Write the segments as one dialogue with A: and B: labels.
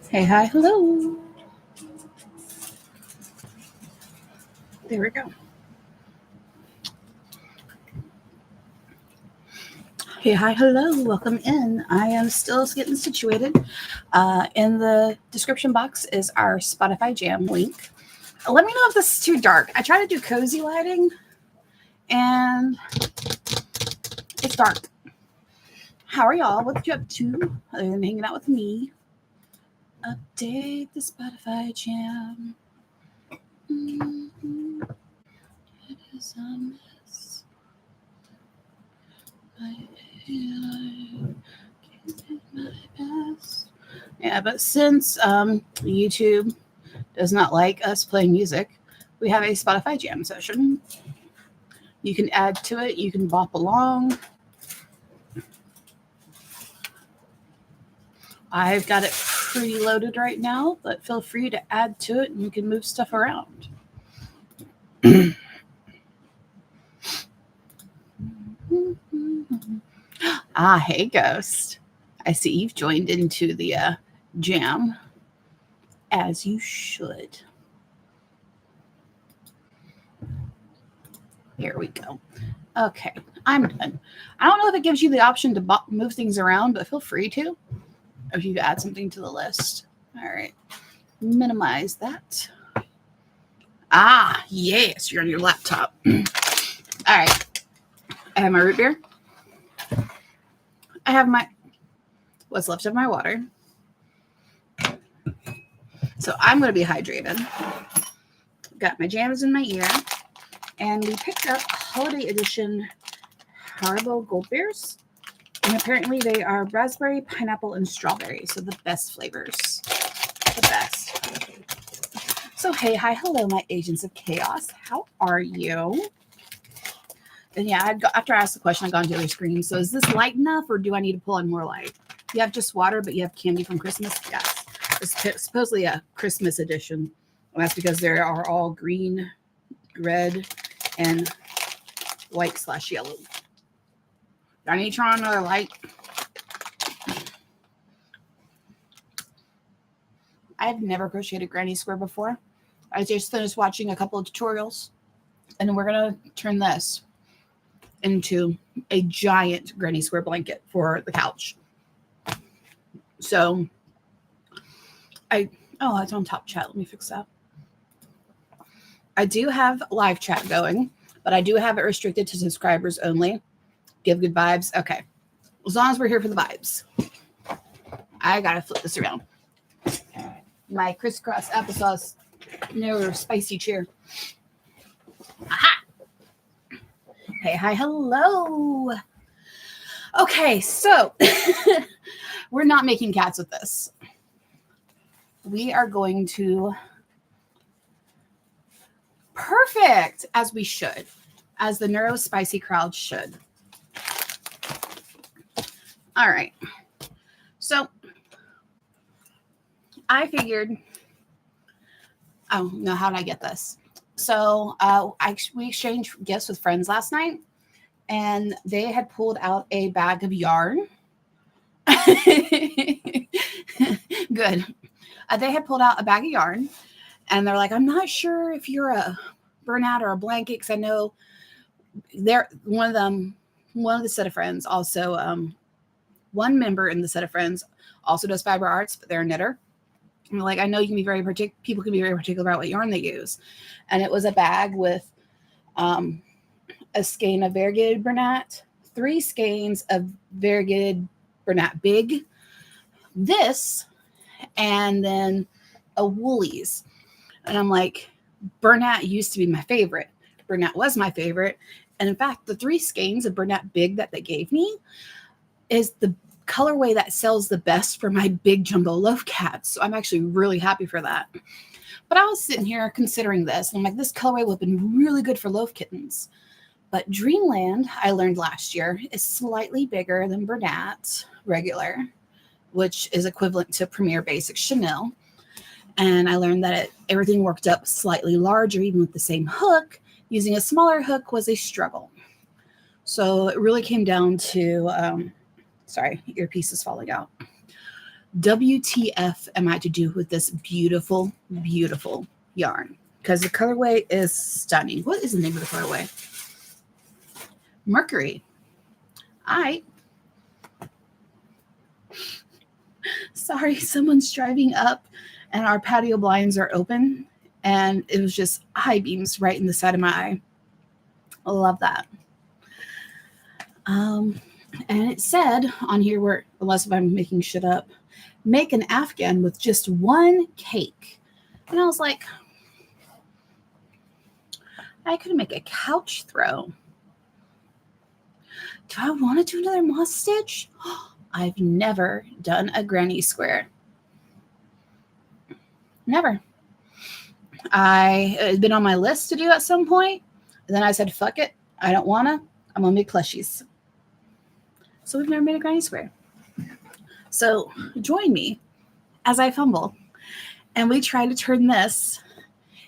A: Hey, hi, hello. There we go. Hey, hi, hello. Welcome in. I am still getting situated. In the description box is our Spotify Jam link. Let me know if this is too dark. I try to do cozy lighting, and it's dark. How are y'all? What you up to other than hanging out with me? Update the Spotify Jam. Mm-hmm. It is a mess. I did my best. Yeah, but since YouTube does not like us playing music, we have a Spotify Jam session. You can add to it. You can bop along. I've got it pretty loaded right now, but feel free to add to it and you can move stuff around. Hey, Ghost. I see you've joined into the jam, as you should. Here we go. Okay, I'm done. I don't know if it gives you the option to move things around, but feel free to if you add something to the list. All right, minimize that. Yes, you're on your laptop. All right, I have my root beer. I have what's left of my water. So I'm going to be hydrated. Got my jams in my ear. And we picked up holiday edition Haribo Gold Bears. And apparently they are raspberry, pineapple, and strawberry. So the best flavors. The best. So hey, hi, hello, my agents of chaos. How are you? And yeah, after I asked the question, I got into other screens. So is this light enough or do I need to pull on more light? You have just water, but you have candy from Christmas? Yes. It's supposedly a Christmas edition. And that's because they are all green, red, and white/yellow. Do I need to try another light? I've never crocheted granny square before. I just finished watching a couple of tutorials, and we're going to turn this into a giant granny square blanket for the couch. So it's on top chat. Let me fix that. I do have live chat going, but I do have it restricted to subscribers only. Give good vibes. Okay. As long as we're here for the vibes. I got to flip this around. My crisscross applesauce, spicy cheer. Aha! Hey, hi, hello. Okay, so we're not making cats with this. We are going to perfect, as we should, as the neurospicy crowd should. All right. So I figured, how did I get this? So we exchanged gifts with friends last night, and they had pulled out a bag of yarn. Good. They had pulled out a bag of yarn, and they're like, I'm not sure if you're a burnout or a blanket, because I know they're one of the set of friends also, one member in the set of friends also does fiber arts, but they're a knitter. And like, I know you can be very particular. People can be very particular about what yarn they use. And it was a bag with a skein of variegated Bernat, 3 skeins of variegated Bernat Big, this, and then a Woolies. And I'm like, Bernat used to be my favorite. Bernat was my favorite. And in fact, the 3 skeins of Bernat Big that they gave me is the colorway that sells the best for my big jumbo loaf cats. So I'm actually really happy for that. But I was sitting here considering this, and I'm like, this colorway would have been really good for loaf kittens. But Dreamland, I learned last year, is slightly bigger than Bernat regular, which is equivalent to Premier Basic Chenille. And I learned that everything worked up slightly larger, even with the same hook. Using a smaller hook was a struggle. So it really came down to, sorry, earpiece is falling out. WTF am I to do with this beautiful, beautiful yarn? Because the colorway is stunning. What is the name of the colorway? Mercury. Sorry, someone's driving up and our patio blinds are open and it was just high beams right in the side of my eye. I love that. And it said on here, where, unless if I'm making shit up, make an Afghan with just one cake. And I was like, I could make a couch throw. Do I want to do another moss stitch? I've never done a granny square. Never. It's been on my list to do at some point. And then I said, fuck it. I don't want to. I'm going to make plushies. So we've never made a granny square. So join me as I fumble. And we try to turn this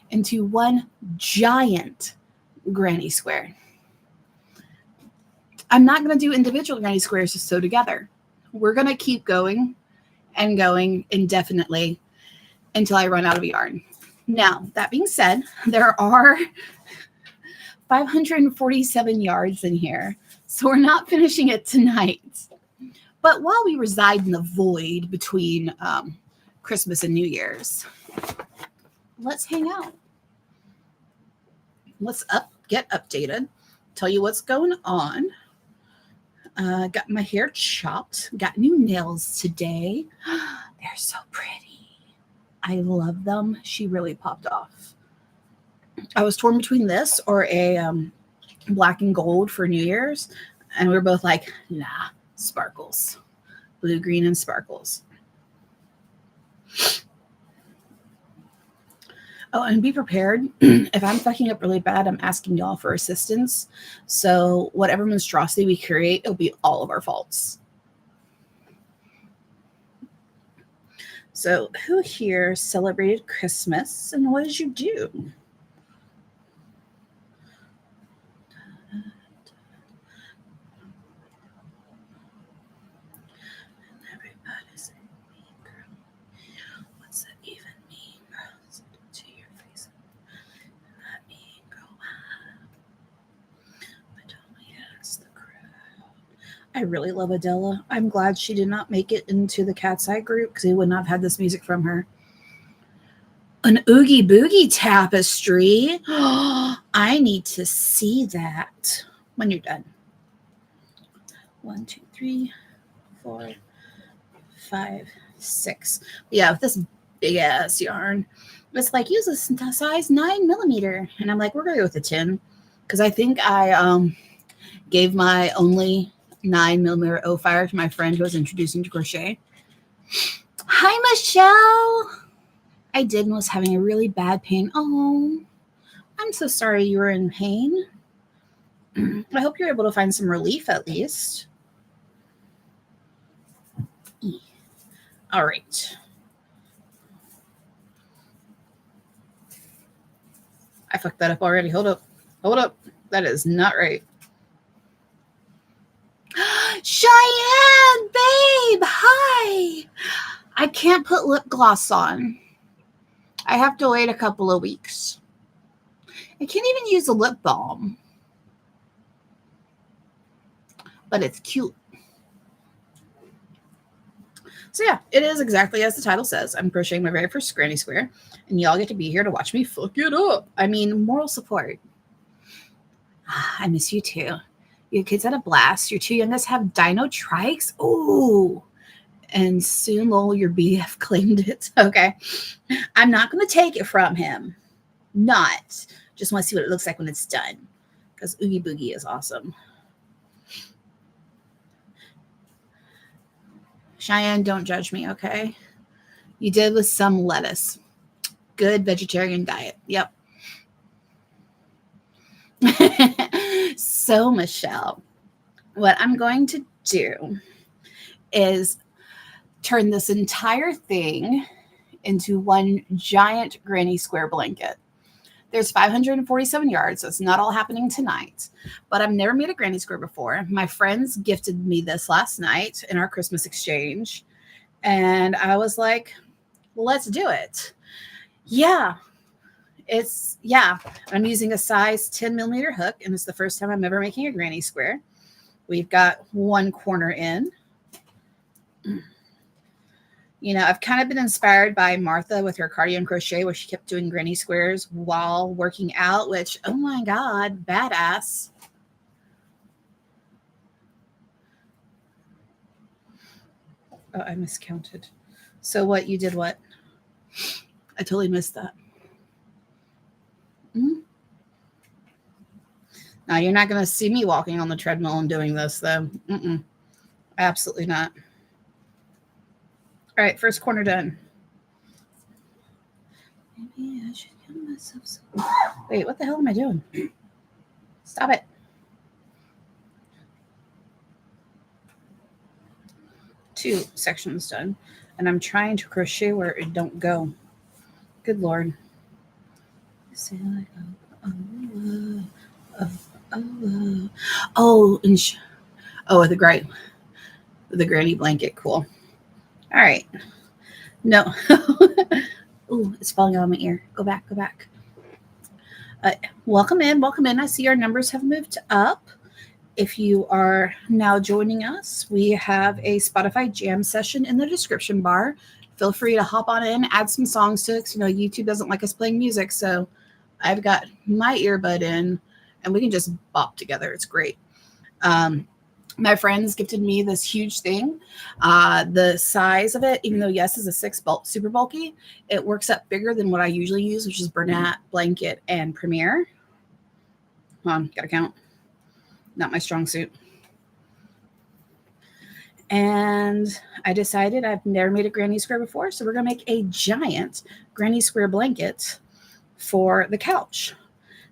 A: into one giant granny square. I'm not going to do individual granny squares to sew together. We're going to keep going and going indefinitely until I run out of yarn. Now, that being said, there are 547 yards in here, so we're not finishing it tonight. But while we reside in the void between Christmas and New Year's, let's hang out. Let's get updated, tell you what's going on. Got my hair chopped, got new nails today. They're so pretty. I love them. She really popped off. I was torn between this or a black and gold for New Year's. And we were both like, nah, sparkles. Blue, green, and sparkles. Oh, and be prepared. If I'm fucking up really bad, I'm asking y'all for assistance. So whatever monstrosity we create, it'll be all of our faults. So who here celebrated Christmas and what did you do? Everybody's a mean girl. What's that even mean, girl? To your face. That mean girl. But only ask the crowd. I really love Adele. I'm glad she did not make it into the Cat's Eye group because we would not have had this music from her. An Oogie Boogie tapestry. I need to see that when you're done. 1, 2, 3, 4, 5, 6. Yeah, with this big ass yarn, it's like use a size 9mm, and I'm like, we're gonna go with a 10 because I think I gave my only 9mm O-Fire to my friend who was introducing to crochet. Hi, Michelle. I did and was having a really bad pain. Oh, I'm so sorry you were in pain. I hope you're able to find some relief at least. All right. I fucked that up already. Hold up. Hold up. That is not right. Cheyenne, babe. Hi. I can't put lip gloss on. I have to wait a couple of weeks. I can't even use a lip balm. But it's cute. So yeah, it is exactly as the title says. I'm crocheting my very first granny square, and y'all get to be here to watch me fuck it up. I mean, moral support. I miss you too. Your kids had a blast. Your two youngest have dino trikes. Ooh. And soon, Lowell, your BF claimed it. Okay. I'm not going to take it from him. Not. Just want to see what it looks like when it's done. Because Oogie Boogie is awesome. Cheyenne, don't judge me, okay? You did with some lettuce. Good vegetarian diet. Yep. So, Michelle, what I'm going to do is turn this entire thing into one giant granny square blanket. There's 547 yards, so it's not all happening tonight. But I've never made a granny square before. My friends gifted me this last night in our Christmas exchange. And I was like, let's do it. Yeah, I'm using a size 10 millimeter hook, and it's the first time I'm ever making a granny square. We've got one corner in. You know, I've kind of been inspired by Martha with her cardio and crochet, where she kept doing granny squares while working out, which, oh my God, badass. Oh, I miscounted. So what, you did what? I totally missed that. Mm-hmm. Now, you're not going to see me walking on the treadmill and doing this, though. Absolutely not. All right, first corner done. Maybe I should get myself some... Wait, what the hell am I doing? Stop it. Two sections done. And I'm trying to crochet where it don't go. Good Lord. The granny blanket. Cool. All right. No. Ooh, it's falling out of my ear. Go back. Welcome in. I see our numbers have moved up. If you are now joining us, we have a Spotify jam session in the description bar. Feel free to hop on in, add some songs to it. You know, YouTube doesn't like us playing music, so I've got my earbud in, and we can just bop together. It's great. My friends gifted me this huge thing. The size of it, even though yes, is a 6 super bulky, it works up bigger than what I usually use, which is Bernat, Blanket, and Premier. Hold on, gotta count. Not my strong suit. And I decided I've never made a granny square before, so we're going to make a giant granny square blanket for the couch.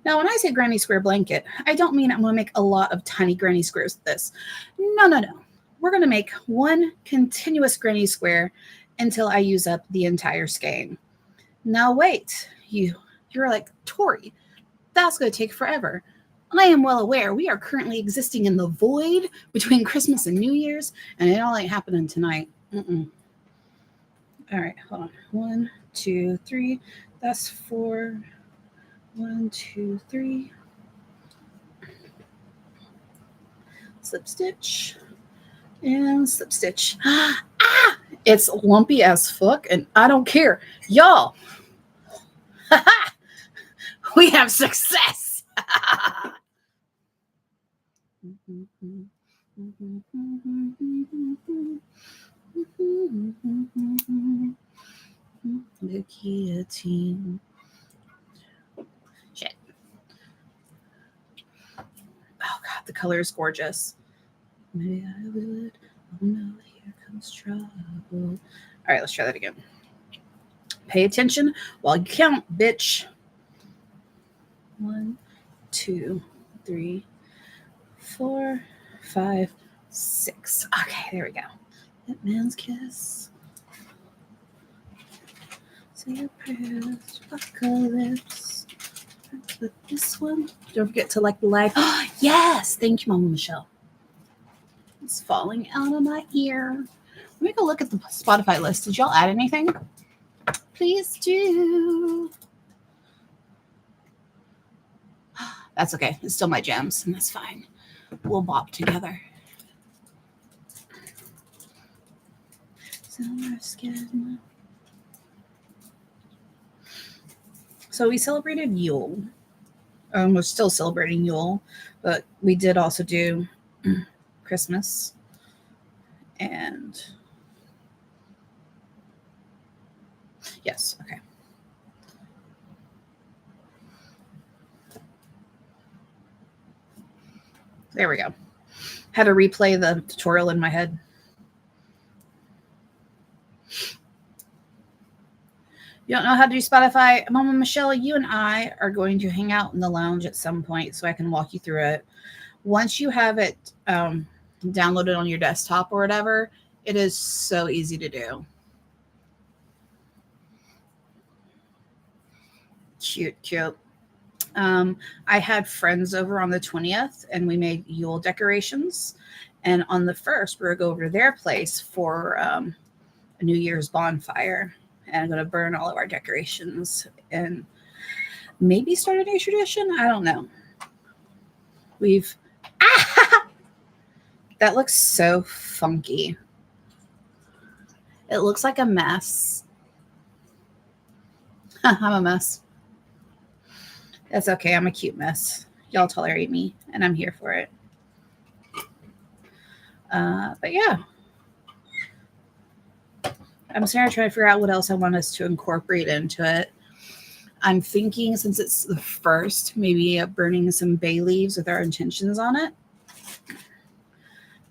A: Now, when I say granny square blanket, I don't mean I'm going to make a lot of tiny granny squares with this. No. We're going to make one continuous granny square until I use up the entire skein. Now, wait. You're like, Tori, that's going to take forever. I am well aware we are currently existing in the void between Christmas and New Year's, and it all ain't happening tonight. All right, hold on. 1, 2, 3. That's 4. 1, 2, 3. Slip stitch and slip stitch. It's lumpy as fuck, and I don't care. Y'all, we have success. The guillotine. Shit. Oh God, the color is gorgeous. Maybe I would. Oh no, here comes trouble. All right, let's try that again. Pay attention while you count, bitch. 1, 2, 3, 4, 5, 6. Okay, there we go. That man's kiss. Say your prayers, apocalypse. But this one, don't forget to like the like. Oh, yes, thank you, Mama Michelle. It's falling out of my ear. Let me go look at the Spotify list. Did y'all add anything? Please do. That's okay. It's still my gems, and that's fine. We'll bop together. So we celebrated Yule. We're still celebrating Yule, but we did also do Christmas. And yes, okay. There we go. Had to replay the tutorial in my head. You don't know how to do Spotify? Mama Michelle, you and I are going to hang out in the lounge at some point so I can walk you through it. Once you have it downloaded on your desktop or whatever, it is so easy to do. Cute. I had friends over on the 20th and we made Yule decorations. And on the 1st, we were going to go over to their place for a New Year's bonfire. And I'm going to burn all of our decorations and maybe start a new tradition. I don't know. That looks so funky. It looks like a mess. I'm a mess. That's okay. I'm a cute mess. Y'all tolerate me, and I'm here for it. But yeah. I'm starting to try to figure out what else I want us to incorporate into it. I'm thinking, since it's the 1st, maybe burning some bay leaves with our intentions on it.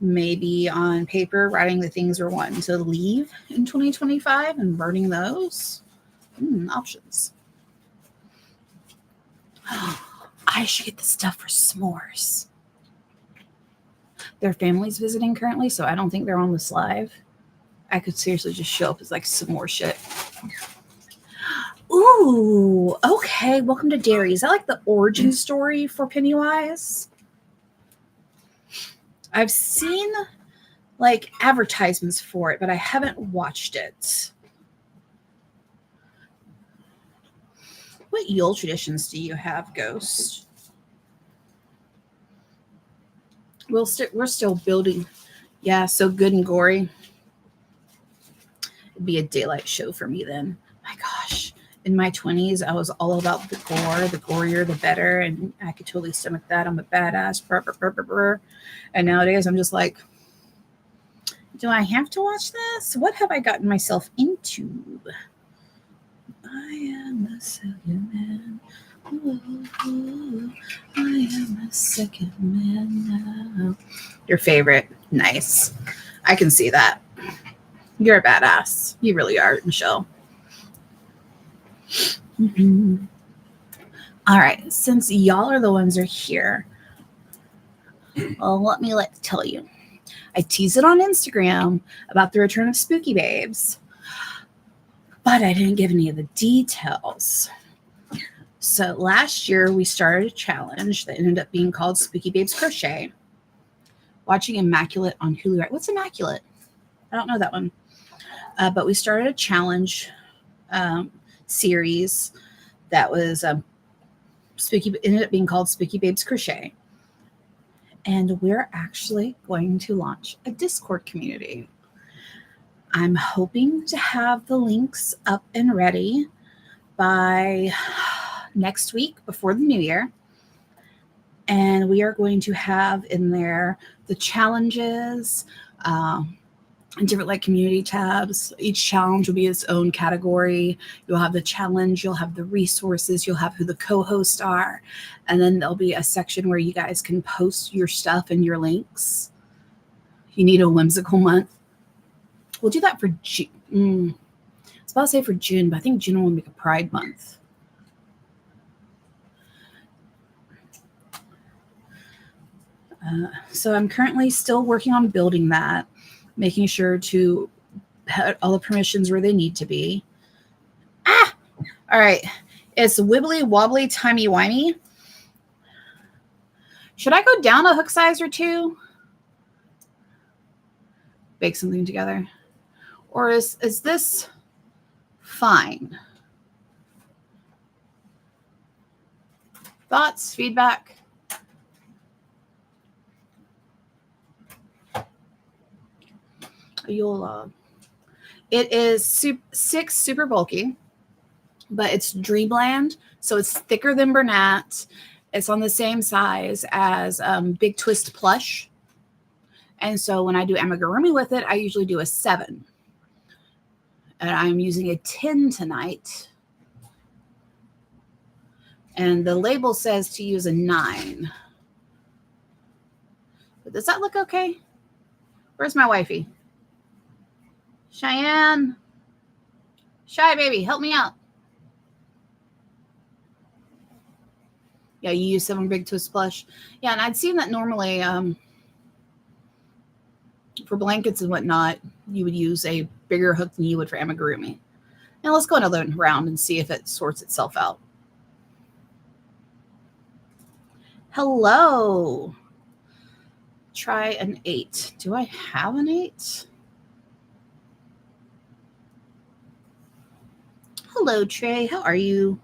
A: Maybe on paper, writing the things we're wanting to leave in 2025 and burning those. Options. I should get the stuff for s'mores. Their family's visiting currently, so I don't think they're on this live. I could seriously just show up as like some more shit. Ooh, okay. Welcome to Dairy. Is that like the origin story for Pennywise? I've seen like advertisements for it, but I haven't watched it. What Yule traditions do you have, Ghost? We're still building. Yeah, so good and gory. It'd be a daylight show for me then. My gosh. In my 20s, I was all about the gore. The gorier, the better. And I could totally stomach that. I'm a badass. And nowadays, I'm just like, do I have to watch this? What have I gotten myself into? I am a second man. Ooh, I am a second man now. Your favorite. Nice. I can see that. You're a badass. You really are, Michelle. Mm-hmm. All right. Since y'all are the ones who are here, well, let me tell you. I teased it on Instagram about the return of Spooky Babes, but I didn't give any of the details. So last year we started a challenge that ended up being called Spooky Babes Crochet. Watching Immaculate on Hulu. Right? What's Immaculate? I don't know that one. But we started a challenge series that was ended up being called Spooky Babes Crochet. And we're actually going to launch a Discord community. I'm hoping to have the links up and ready by next week before the new year. And we are going to have in there the challenges, and different like community tabs. Each challenge will be its own category. You'll have the challenge, you'll have the resources, you'll have who the co-hosts are, and then there'll be a section where you guys can post your stuff and your links. You need a whimsical month. We'll do that for June. I was about to say for June, but I think June will make a Pride month. So I'm currently still working on building that, making sure to put all the permissions where they need to be. All right. It's wibbly wobbly timey wimey. Should I go down a hook size or two? Bake something together. Or is this fine? Thoughts, feedback? It is 6 super bulky, but it's Dreamland, so it's thicker than Bernat. It's on the same size as Big Twist Plush. And so when I do amigurumi with it, I usually do a 7. And I'm using a 10 tonight. And the label says to use a 9. But does that look okay? Where's my wifey? Cheyenne. Shy baby, help me out. Yeah, you use 7 Big Twist Plush. Yeah, and I'd seen that normally for blankets and whatnot, you would use a bigger hook than you would for amigurumi. Now let's go another round and see if it sorts itself out. Hello. Try an 8. Do I have an 8? Hello, Trey. How are you?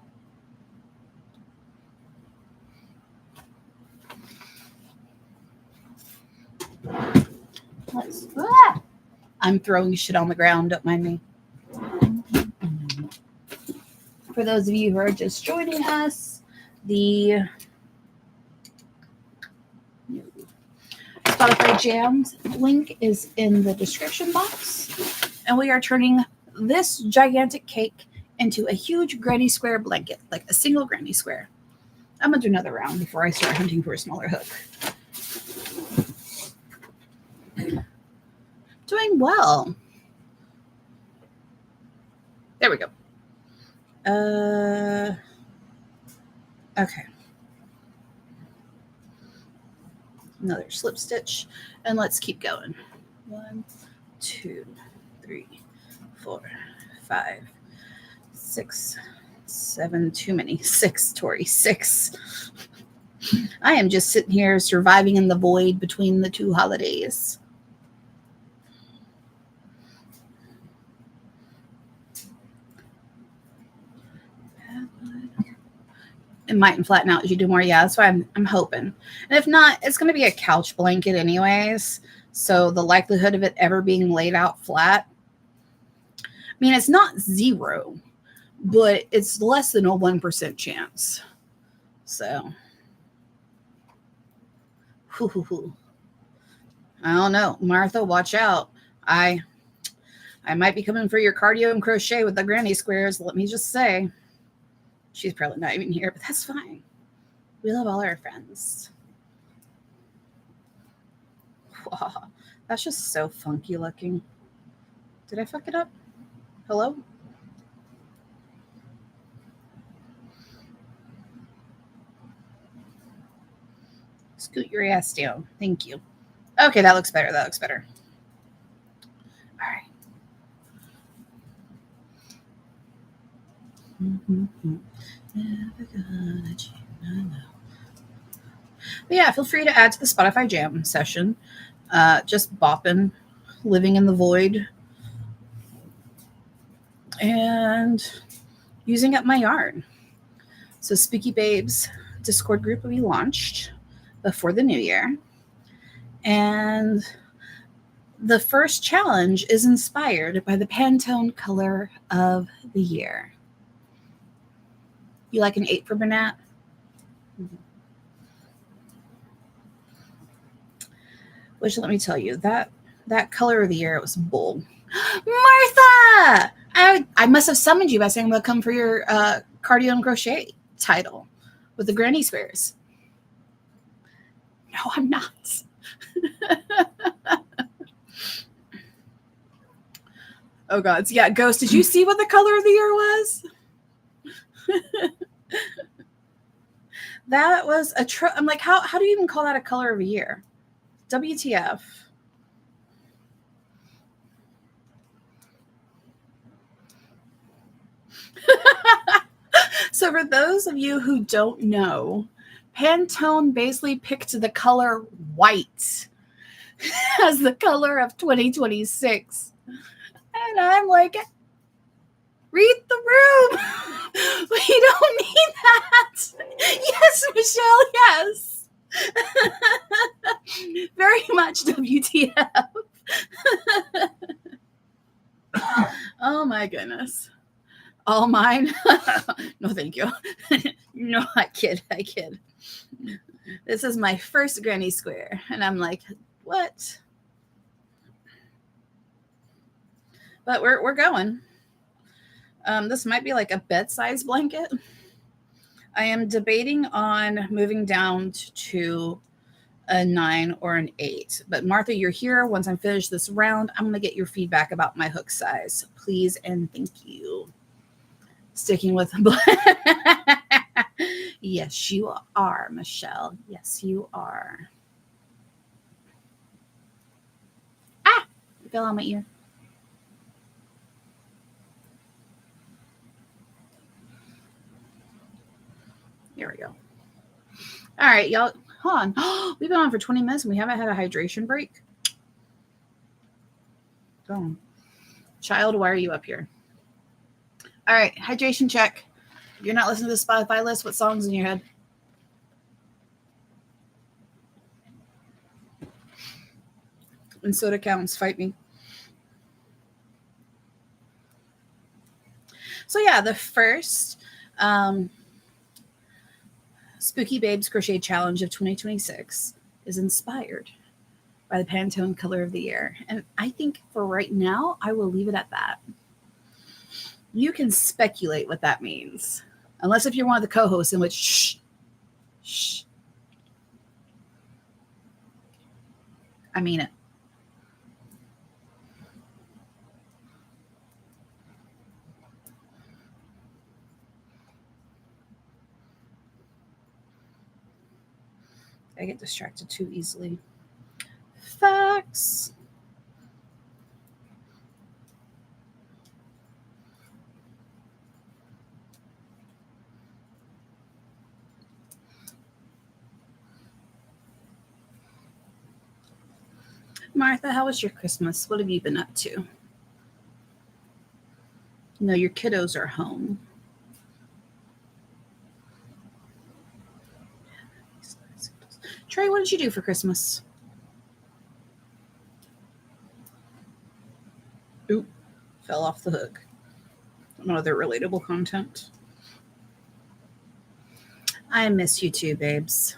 A: I'm throwing shit on the ground. Don't mind me. For those of you who are just joining us, the Spotify Jams link is in the description box. And we are turning this gigantic cake into a huge granny square blanket, like a single granny square. I'm going to do another round before I start hunting for a smaller hook. Doing well. There we go. Okay. Another slip stitch. And let's keep going. 1, 2, 3, 4, 5, 6, 7. Too many. 6, Tori. 6. I am just sitting here surviving in the void between the two holidays. It mightn't flatten out as you do more. Yeah, that's why I'm hoping. And if not, it's going to be a couch blanket anyways. So the likelihood of it ever being laid out flat, I mean, it's not 0, but it's less than a 1% chance. So, I don't know. Martha, watch out. I might be coming for your cardio and crochet with the granny squares. Let me just say. She's probably not even here, but that's fine. We love all our friends. Wow, that's just so funky looking. Did I fuck it up? Hello? Scoot your ass down. Thank you. Okay, that looks better. That looks better. All right. But yeah, feel free to add to the Spotify Jam session. Just bopping, living in the void, and using up my yarn. So Spooky Babes Discord group will be launched before the new year. And the first challenge is inspired by the Pantone color of the year. You like an 8 for Bernat? Which, let me tell you, that color of the year, it was bull. Martha! I must have summoned you by saying I'm going to come for your cardio and crochet title with the granny squares. No, I'm not. Oh, God. Yeah, Ghost, did you see what the color of the year was? That was I'm like, how do you even call that a color of a year? WTF. So for those of you who don't know, Pantone basically picked the color white as the color of 2026. And I'm like, read the room. We don't need that. Yes, Michelle, yes. Very much WTF. Oh my goodness. All mine? No, thank you. No, I kid. This is my first granny square. And I'm like, what? But we're going. This might be like a bed-size blanket. I am debating on moving down to a 9 or an 8. But Martha, you're here. Once I'm finished this round, I'm going to get your feedback about my hook size. Please and thank you. Sticking with Yes, you are, Michelle. Yes, you are. Ah! It fell on my ear. There we go. All right, y'all. Hold on. We've been on for 20 minutes and we haven't had a hydration break. Oh. Child, why are you up here? All right, hydration check. If you're not listening to the Spotify list, what song's in your head? And soda counts, fight me. So yeah, the first Spooky Babes Crochet Challenge of 2026 is inspired by the Pantone color of the year. And I think for right now, I will leave it at that. You can speculate what that means. Unless if you're one of the co-hosts, in which shh. I mean it. I get distracted too easily. Facts. Martha, how was your Christmas? What have you been up to? No, your kiddos are home. Trey, what did you do for Christmas? Oop, fell off the hook. No other relatable content. I miss you too, babes.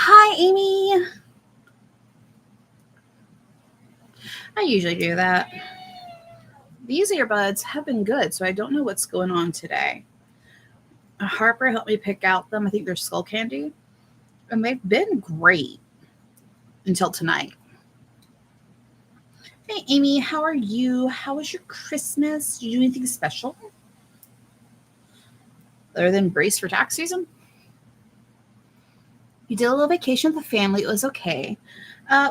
A: Hi, Amy. I usually do that. These earbuds have been good, so I don't know what's going on today. Harper helped me pick out them. I think they're skull candy. And they've been great until tonight. Hey, Amy, how are you? How was your Christmas? Did you do anything special? Other than brace for tax season? We did a little vacation with the family. It was okay.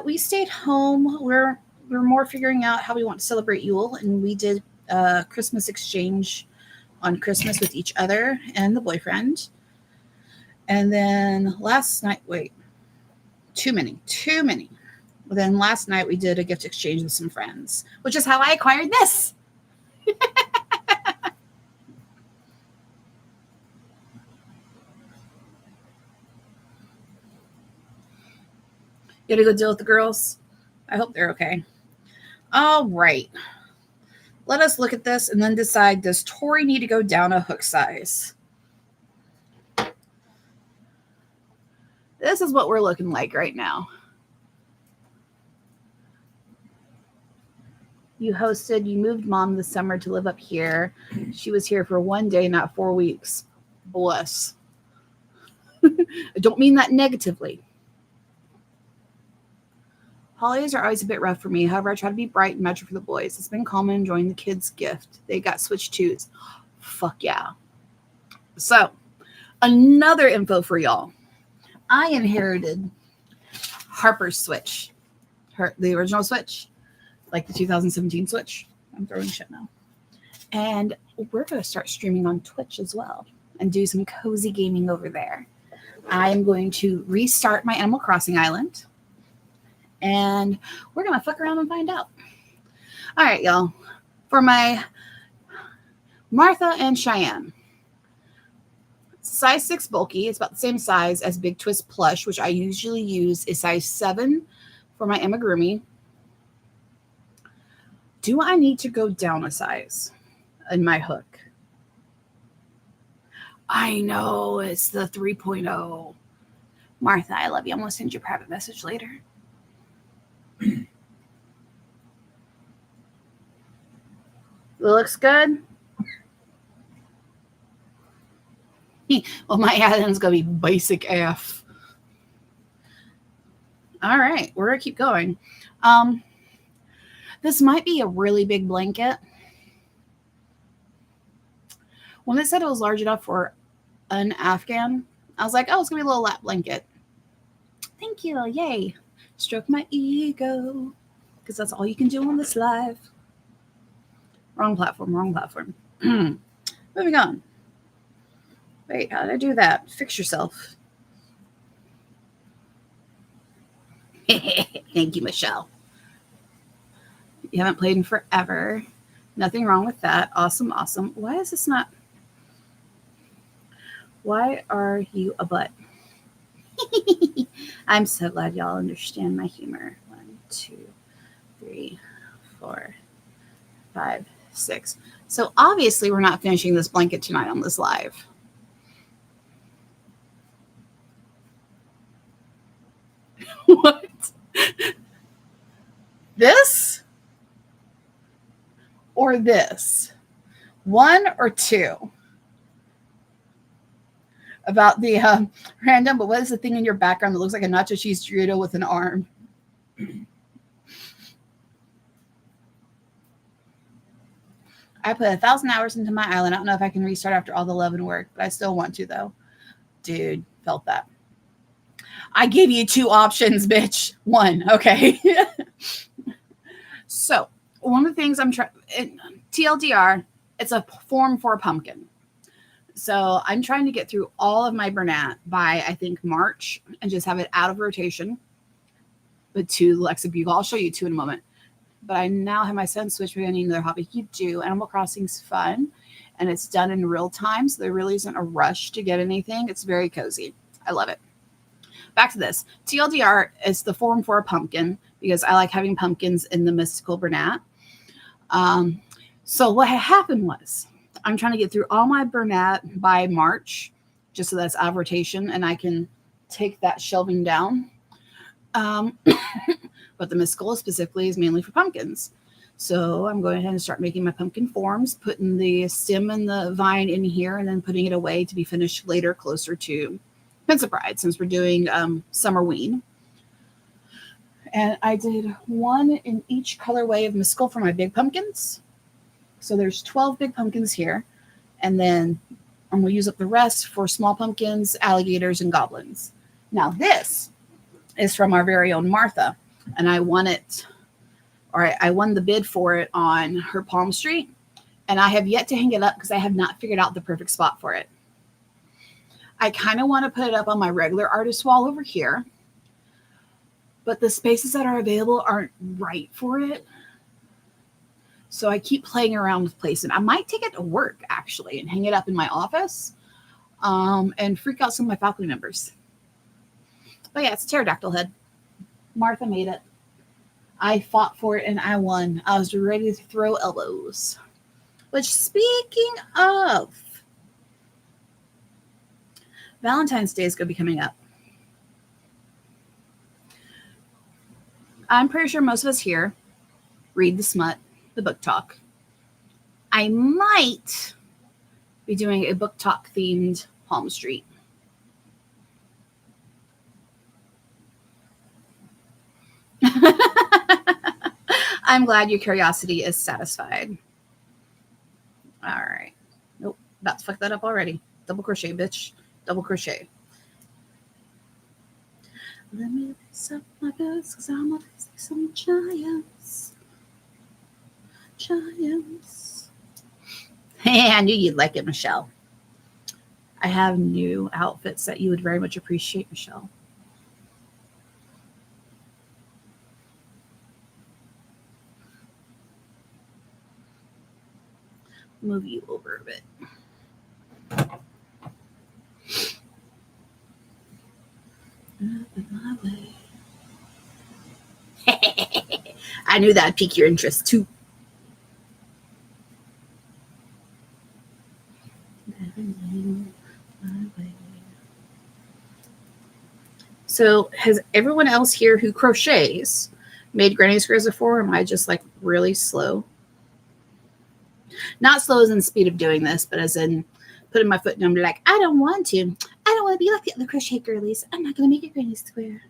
A: We stayed home. We're more figuring out how we want to celebrate Yule, and we did a Christmas exchange on Christmas with each other and the boyfriend. And then last night, too many. Then last night we did a gift exchange with some friends, which is how I acquired this. You gotta go deal with the girls. I hope they're okay. All right. Let us look at this and then decide, does Tori need to go down a hook size? This is what we're looking like right now. You moved mom this summer to live up here. She was here for 1 day, not 4 weeks. Bless. I don't mean that negatively. Holidays are always a bit rough for me. However, I try to be bright and magic for the boys. It's been common enjoying the kids' gift. They got Switch 2s. Fuck yeah. So, another info for y'all. I inherited Harper's Switch. The original Switch. Like the 2017 Switch. I'm throwing shit now. And we're going to start streaming on Twitch as well. And do some cozy gaming over there. I am going to restart my Animal Crossing island. And we're going to fuck around and find out. All right, y'all. For my Martha and Cheyenne. Size 6 bulky. It's about the same size as Big Twist Plush, which I usually use is size 7 for my amigurumi. Do I need to go down a size in my hook? I know. It's the 3.0. Martha, I love you. I'm going to send you a private message later. It looks good. Well, my add-in's going to be basic AF. All right, we're going to keep going. This might be a really big blanket. When it said it was large enough for an Afghan, I was like, oh, it's going to be a little lap blanket. Thank you. Yay. Stroke my ego. Because that's all you can do on this live. Wrong platform. Moving on. Wait, how did I do that? Fix yourself. Thank you, Michelle. You haven't played in forever. Nothing wrong with that. Awesome. Why is this not? Why are you a butt? I'm so glad y'all understand my humor. 1, 2, 3, 4, 5, 6. So obviously we're not finishing this blanket tonight on this live. What? This? Or this? 1 or 2? About the random, but what is the thing in your background that looks like a nacho cheese Dorito with an arm? I put 1,000 hours into my island. I don't know if I can restart after all the love and work, but I still want to, though. Dude, felt that. I gave you 2 options, bitch. 1, okay. So, one of the things I'm trying, TLDR, it's a form for a pumpkin. So, I'm trying to get through all of my Bernat by, I think, March and just have it out of rotation with 2 Lexa Bugle. I'll show you 2 in a moment. But I now have my son switch me on another hobby. You do. Animal Crossing's fun, and it's done in real time, so there really isn't a rush to get anything. It's very cozy. I love it. Back to this. TLDR is the form for a pumpkin because I like having pumpkins in the mystical Bernat. So what happened was I'm trying to get through all my Bernat by March, just so that's out of rotation, and I can take that shelving down. But the mystical specifically is mainly for pumpkins. So I'm going ahead and start making my pumpkin forms, putting the stem and the vine in here, and then putting it away to be finished later, closer to Pensive Bride, since we're doing Summerween. And I did 1 in each colorway of mystical for my big pumpkins. So there's 12 big pumpkins here. And then I'm going to use up the rest for small pumpkins, alligators, and goblins. Now this is from our very own Martha. And I won it, or I won the bid for it on her Palm Street. And I have yet to hang it up because I have not figured out the perfect spot for it. I kind of want to put it up on my regular artist wall over here. But the spaces that are available aren't right for it. So I keep playing around with placing. I might take it to work, actually, and hang it up in my office and freak out some of my faculty members. But yeah, it's a pterodactyl head. Martha made it. I fought for it and I won. I was ready to throw elbows. Which, speaking of, Valentine's Day is going to be coming up. I'm pretty sure most of us here read the smut, the book talk. I might be doing a book talk themed Palm Street. I'm glad your curiosity is satisfied. All right. Nope. About to fuck that up already. Double crochet, bitch. Double crochet. Let me lace up my boots because I'm going to see some giants. Giants. Hey, I knew you'd like it, Michelle. I have new outfits that you would very much appreciate, Michelle. Move you over a bit. I knew that'd pique your interest too. So has everyone else here who crochets made granny squares before, or am I just like really slow? Not slow as in speed of doing this, but as in putting my foot down and be like, I don't want to. I don't want to be like the other crochet girlies. I'm not going to make a granny square.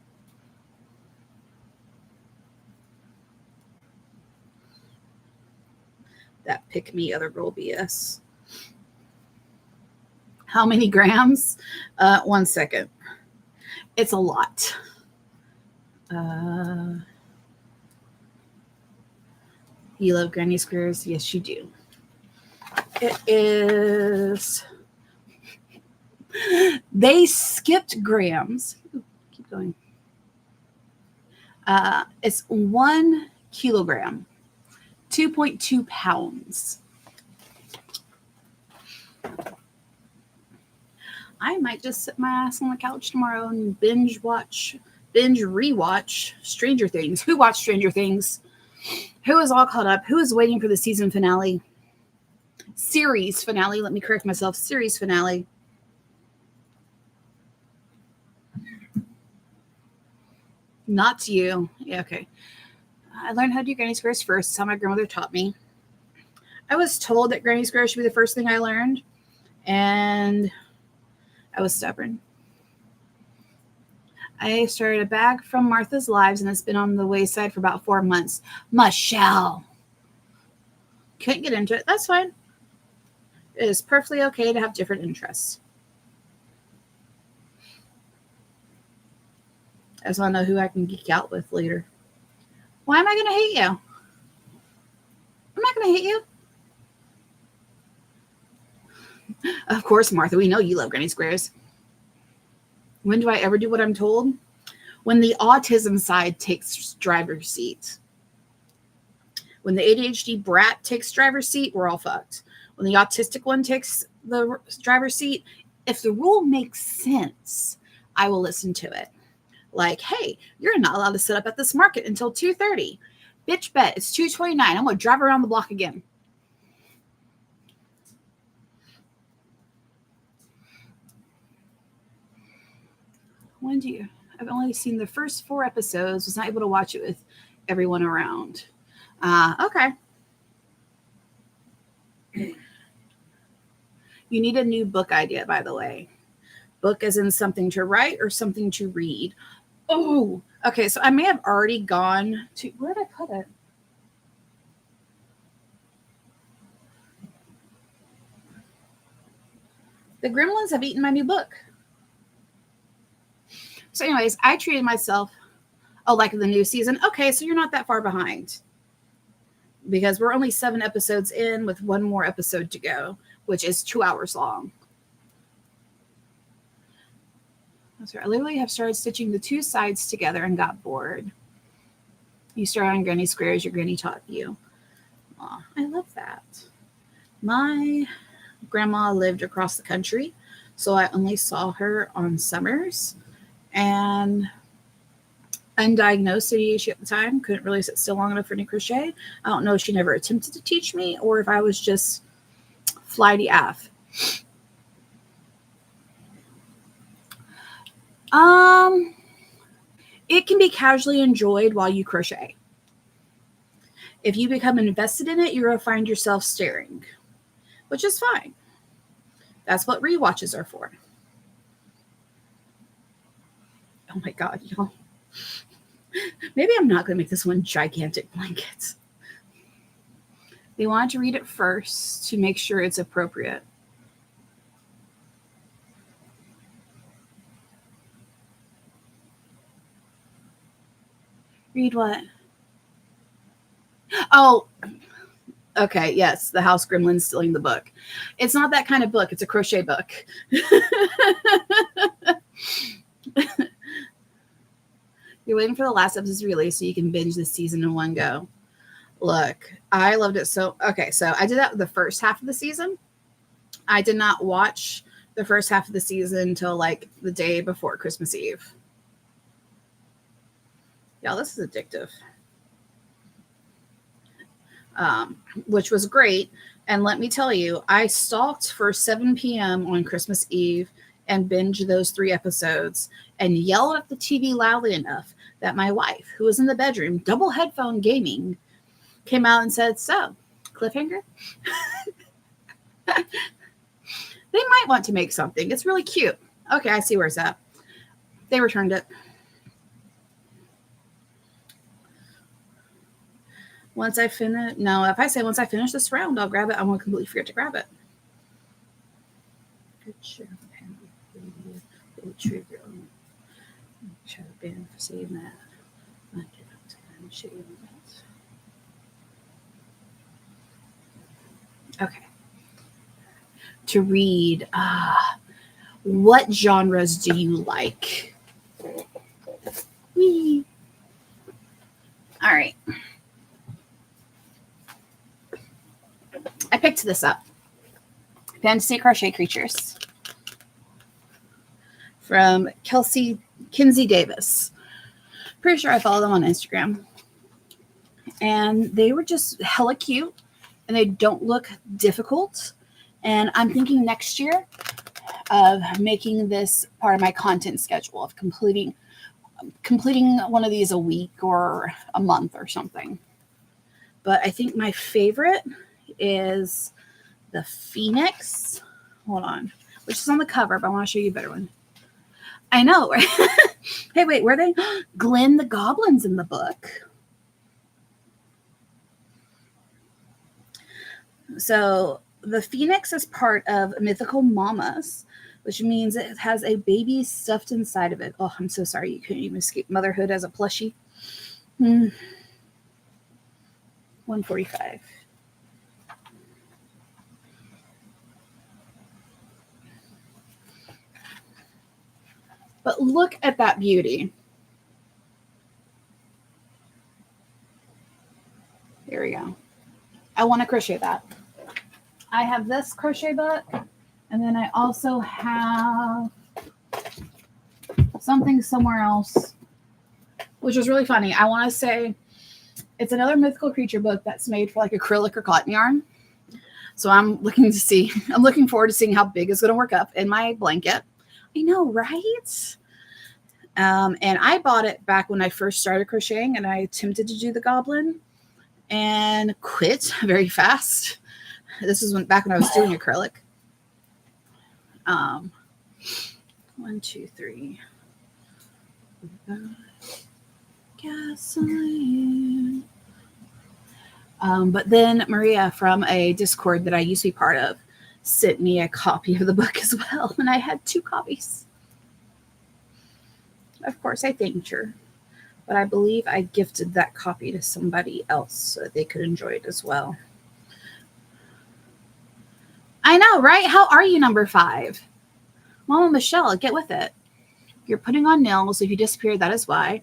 A: That pick me other girl BS. How many grams? 1 second. It's a lot. You love granny squares? Yes, you do. It is. They skipped grams. Ooh, keep going. It's 1 kilogram, 2.2 pounds. I might just sit my ass on the couch tomorrow and binge rewatch Stranger Things. Who watched Stranger Things? Who is all caught up? Who is waiting for the season finale? Series finale. Let me correct myself. Series finale. Not you. Yeah, okay. I learned how to do granny squares first. That's how my grandmother taught me. I was told that granny squares should be the first thing I learned, and I was stubborn. I started a bag from Martha's Lives, and it's been on the wayside for about 4 months. Michelle. Couldn't get into it. That's fine. It is perfectly okay to have different interests. I just want to know who I can geek out with later. Why am I going to hate you? I'm not going to hate you. Of course, Martha, we know you love granny squares. When do I ever do what I'm told? When the autism side takes driver's seat. When the ADHD brat takes driver's seat, we're all fucked. When the autistic one takes the driver's seat, if the rule makes sense, I will listen to it. Like, hey, you're not allowed to sit up at this market until 2:30. Bitch bet, it's 2:29. I'm going to drive around the block again. When do you? I've only seen the first 4 episodes. Was not able to watch it with everyone around. Okay. You need a new book idea, by the way. Book as in something to write or something to read. Oh, okay. So I may have already gone to, where did I put it? The gremlins have eaten my new book. So anyways, I treated myself, like the new season. Okay, so you're not that far behind. Because we're only 7 episodes in with 1 more episode to go, which is 2 hours long. That's right. I literally have started stitching the 2 sides together and got bored. You start on granny squares, your granny taught you. Aw, I love that. My grandma lived across the country, so I only saw her on summers. And undiagnosed ADHD at the time, couldn't really sit still long enough for any crochet. I don't know if she never attempted to teach me or if I was just flighty AF. It can be casually enjoyed while you crochet. If you become invested in it, you're going to find yourself staring, which is fine. That's what rewatches are for. Oh my God, y'all. Maybe I'm not going to make this one gigantic blanket. They wanted to read it first to make sure it's appropriate. Read what? Oh, okay. Yes, the House Gremlin stealing the book. It's not that kind of book. It's a crochet book. You're waiting for the last episode's release so you can binge this season in one go. Look, I loved it so. Okay, so I did that with the first half of the season. I did not watch the first half of the season until like the day before Christmas Eve. Yeah, this is addictive. Which was great. And let me tell you, I stalked for 7 p.m. on Christmas Eve and binged those 3 episodes and yelled at the TV loudly enough that my wife, who was in the bedroom, double headphone gaming, came out and said, so, cliffhanger? They might want to make something. It's really cute. Okay, I see where it's at. They returned it. Once I finish, no, if I say once I finish this round, I'll grab it. I won't completely forget to grab it. Good Trigger. Try to ban for saying that. Okay. To read, what genres do you like? Whee. All right. I picked this up. Fantasy Crochet Creatures from Kinsey Davis. Pretty sure I follow them on Instagram. And they were just hella cute. And they don't look difficult. And I'm thinking next year of making this part of my content schedule, of completing one of these a week or a month or something. But I think my favorite is the Phoenix. Hold on. Which is on the cover, but I want to show you a better one. I know. Hey, wait, were they? Glenn the Goblin's in the book. So the Phoenix is part of Mythical Mamas, which means it has a baby stuffed inside of it. Oh, I'm so sorry. You couldn't even escape motherhood as a plushie. 145. But look at that beauty. Here we go. I want to crochet that. I have this crochet book, and then I also have something somewhere else, which is really funny. I want to say it's another mythical creature book that's made for like acrylic or cotton yarn. So I'm looking forward to seeing how big it's going to work up in my blanket. I know, right? And I bought it back when I first started crocheting, and I attempted to do the goblin and quit very fast. This is back when I was doing acrylic. 1, 2, 3. Gasoline. But then Maria from a Discord that I used to be part of sent me a copy of the book as well, and I had 2 copies. Of course, I thanked her, but I believe I gifted that copy to somebody else so that they could enjoy it as well. I know, right? How are you, number 5? Mama Michelle, get with it. You're putting on nails. If you disappear, that is why.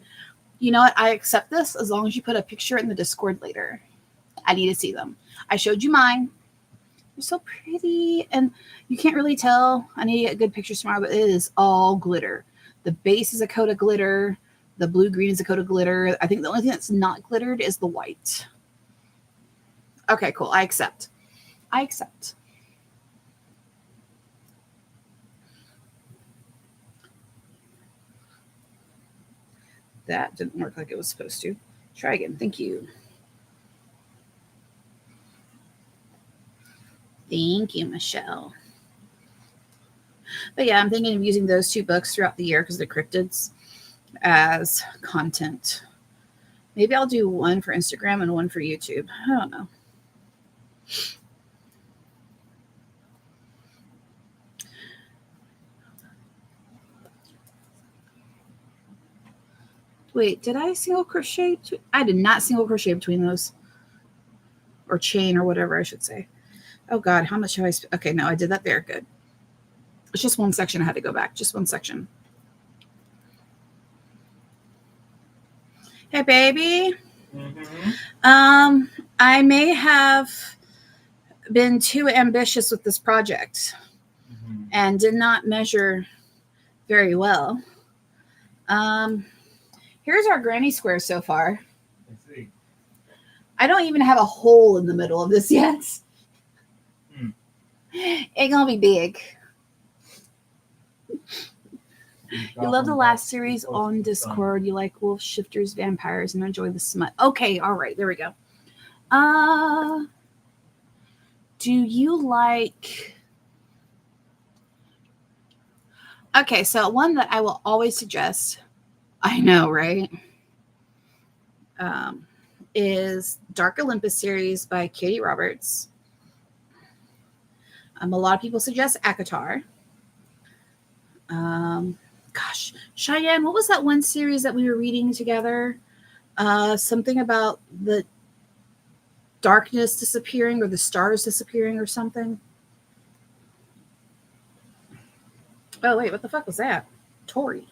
A: You know what? I accept this as long as you put a picture in the Discord later. I need to see them. I showed you mine. They're so pretty. And you can't really tell. I need to get good pictures tomorrow, but it is all glitter. The base is a coat of glitter. The blue-green is a coat of glitter. I think the only thing that's not glittered is the white. Okay, cool. I accept. I accept. That didn't work like it was supposed to. Try again. Thank you. Thank you, Michelle. But yeah, I'm thinking of using those 2 books throughout the year because they're cryptids as content. Maybe I'll do one for Instagram and one for YouTube. I don't know. Wait, did I single crochet? I did not single crochet between those. Or chain or whatever I should say. Oh God, how much have I spent? Okay, no, I did that there. Good. It's just one section. I had to go back. Just one section. Hey, baby. Mm-hmm. I may have been too ambitious with this project and did not measure very well. Here's our granny square so far. Let's see. I don't even have a hole in the middle of this yet. It's gonna be big. You love the last series on Discord. You like wolf shifters, vampires, and enjoy the smut. Okay, all right, there we go. Do you like... Okay, so one that I will always suggest, I know, right? Is Dark Olympus series by Katie Roberts. A lot of people suggest ACOTAR. Gosh, Cheyenne, what was that one series that we were reading together? Something about the darkness disappearing or the stars disappearing or something. Oh, wait, what the fuck was that? Tori.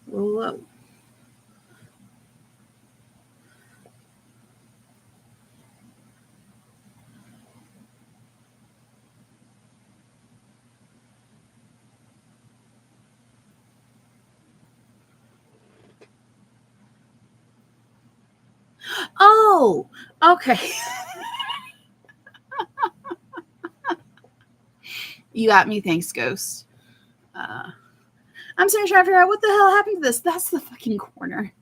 A: Whoa. Oh, okay. You got me. Thanks, Ghost. I'm sorry, trying to figure out what the hell happened to this. That's the fucking corner.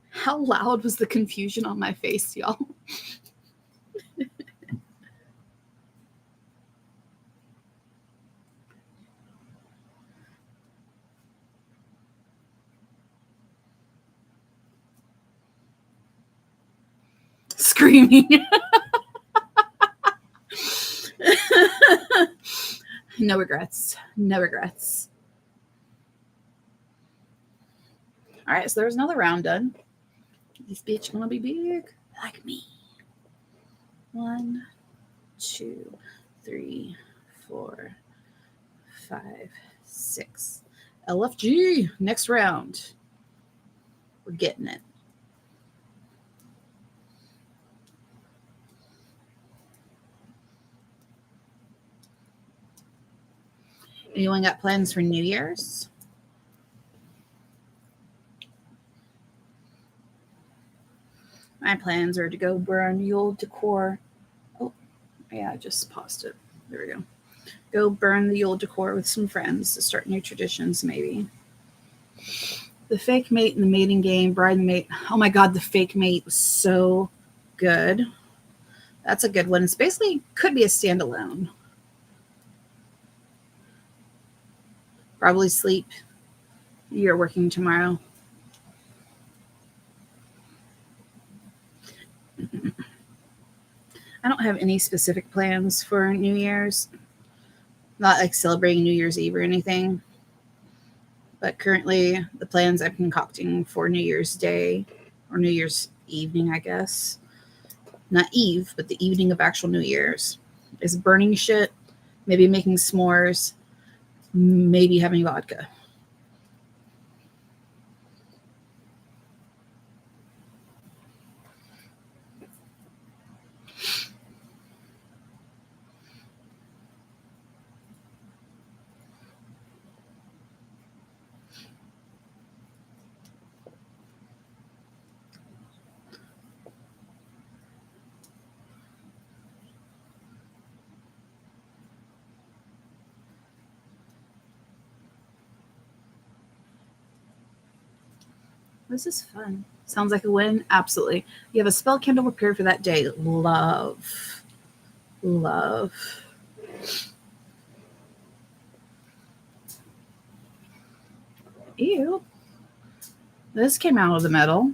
A: How loud was the confusion on my face, y'all? Screaming. No regrets. No regrets. All right, so there's another round done. This bitch gonna be big like me. 1, 2, 3, 4, 5, 6. LFG. Next round. We're getting it. Anyone got plans for New Year's? My plans are to go burn Yule decor. Oh, yeah, I just paused it. There we go. Go burn the Yule decor with some friends to start new traditions, maybe. The fake mate in the mating game, bride and mate. Oh my god, the fake mate was so good. That's a good one. It's basically could be a standalone. Probably sleep. You're working tomorrow. I don't have any specific plans for New Year's. Not like celebrating New Year's Eve or anything. But currently, the plans I'm concocting for New Year's Day or New Year's evening, I guess. Not Eve, but the evening of actual New Year's is burning shit, maybe making s'mores, maybe having vodka. This is fun. Sounds like a win? Absolutely. You have a spell candle prepared for that day. Love. Love. Ew. This came out of the metal.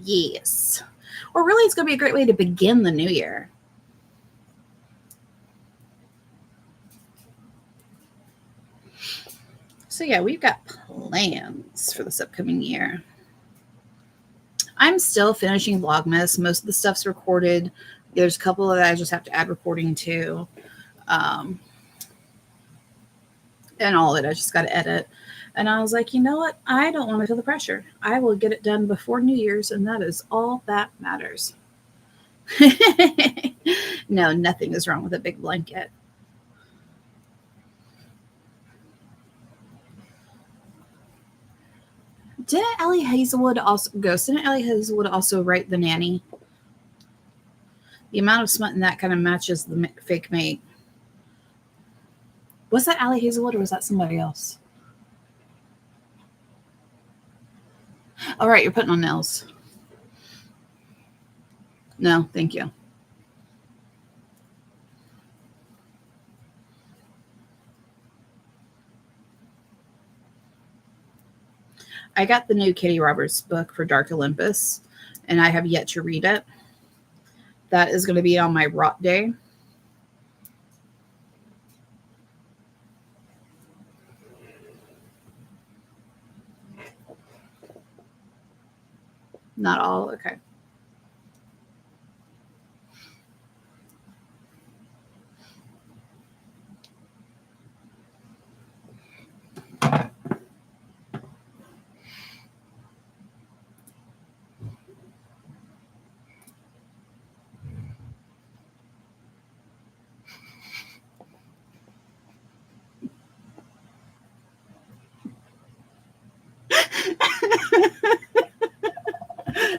A: Yes. Or really, it's going to be a great way to begin the new year. So, yeah, we've got plans for this upcoming year. I'm still finishing Vlogmas. Most of the stuff's recorded. There's a couple that I just have to add recording to. And all of it, I just got to edit. And I was like, you know what? I don't want to feel the pressure. I will get it done before New Year's, and that is all that matters. No, nothing is wrong with a big blanket. Didn't Ellie Hazelwood also write The Nanny? The amount of smut in that kind of matches the fake mate. Was that Allie Hazelwood or was that somebody else? All right, you're putting on nails. No, thank you. I got the new Katie Roberts book for Dark Olympus, and I have yet to read it. That is going to be on my rot day. Not all, okay.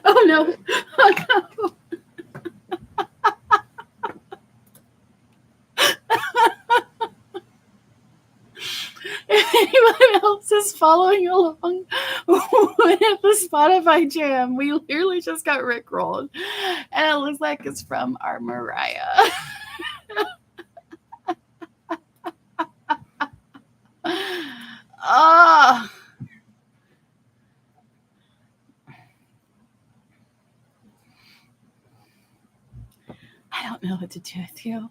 A: Oh no. Oh no. If anyone else is following along with the Spotify jam, we literally just got rickrolled. And it looks like it's from our Mariah. Oh, I don't know what to do with you.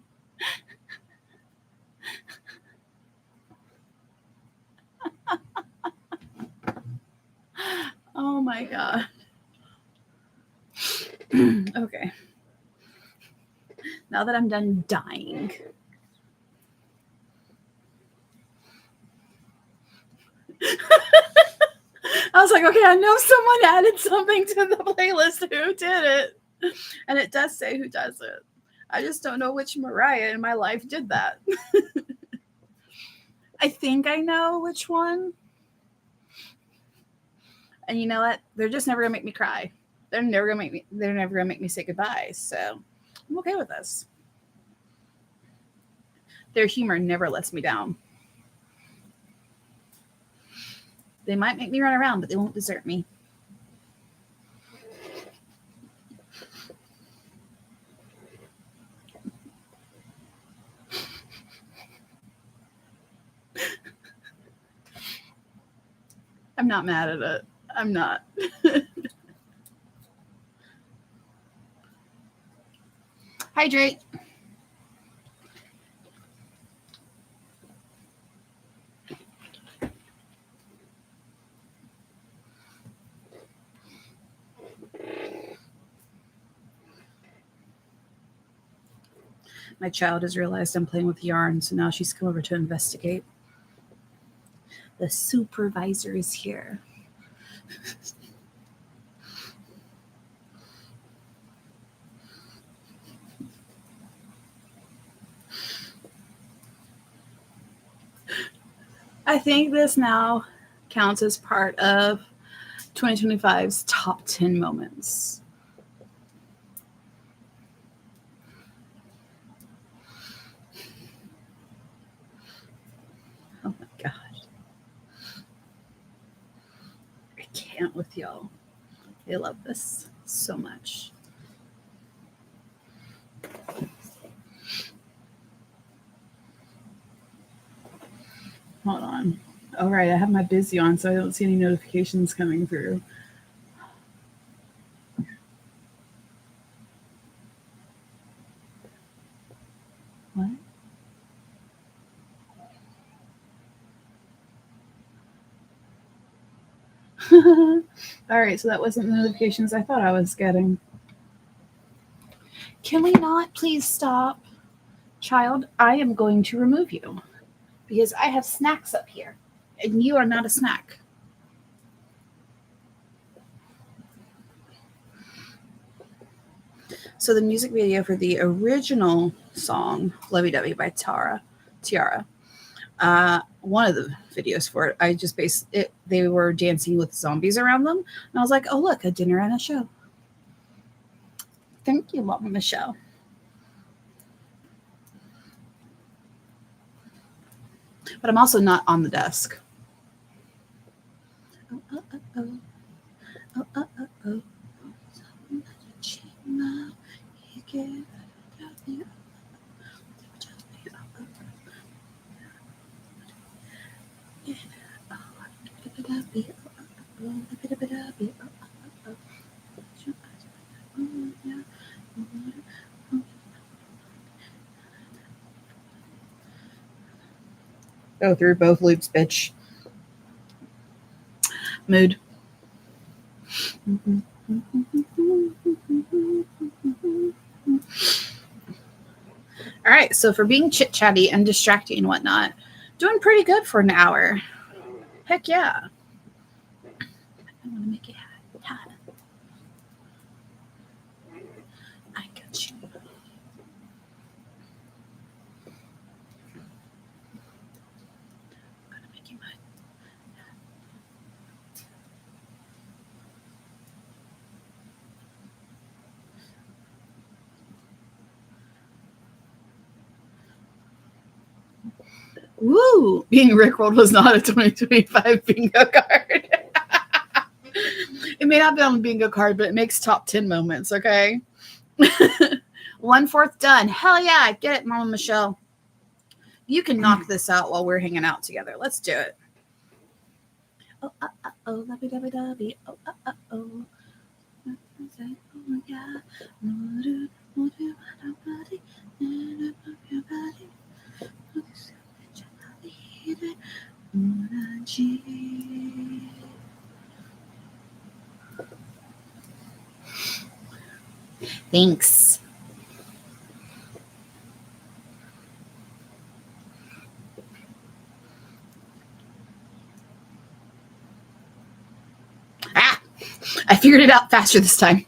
A: Oh my God. Okay. Now that I'm done dying. I was like, okay, I know someone added something to the playlist. Who did it? And it does say who does it. I just don't know which Mariah in my life did that. I think I know which one. And you know what? They're just never gonna make me cry. They're never gonna make me say goodbye. So I'm okay with this. Their humor never lets me down. They might make me run around, but they won't desert me. I'm not mad at it. I'm not. Hydrate. My child has realized I'm playing with yarn, so now she's come over to investigate. The supervisor is here. I think this now counts as part of 2025's top 10 moments. Oh my God. I can't with y'all. I love this so much. Hold on. All right, I have my busy on, so I don't see any notifications coming through. What? All right, so that wasn't the notifications I thought I was getting. Can we not please stop? Child, I am going to remove you because I have snacks up here and you are not a snack. So the music video for the original song Lovey Dovey by Tiara, one of the videos for it, I just based it, they were dancing with zombies around them. And I was like, oh, look, a dinner and a show. Thank you, Mama Michelle. but I'm also not on the desk. Go through both loops, bitch. Mood. All right, so for being chit chatty and distracting and whatnot, doing pretty good for an hour. Heck yeah. I want to make it hot. I got you. Woo! Being Rickrolled was not a 2025 bingo card. It may not be on the bingo card, but it makes top 10 moments, okay? 1/4 done. Hell yeah, get it, Mama Michelle. You can knock this out while we're hanging out together. Let's do it. Oh, lovey-dovey-dovey. Oh, oh. Thanks. I figured it out faster this time.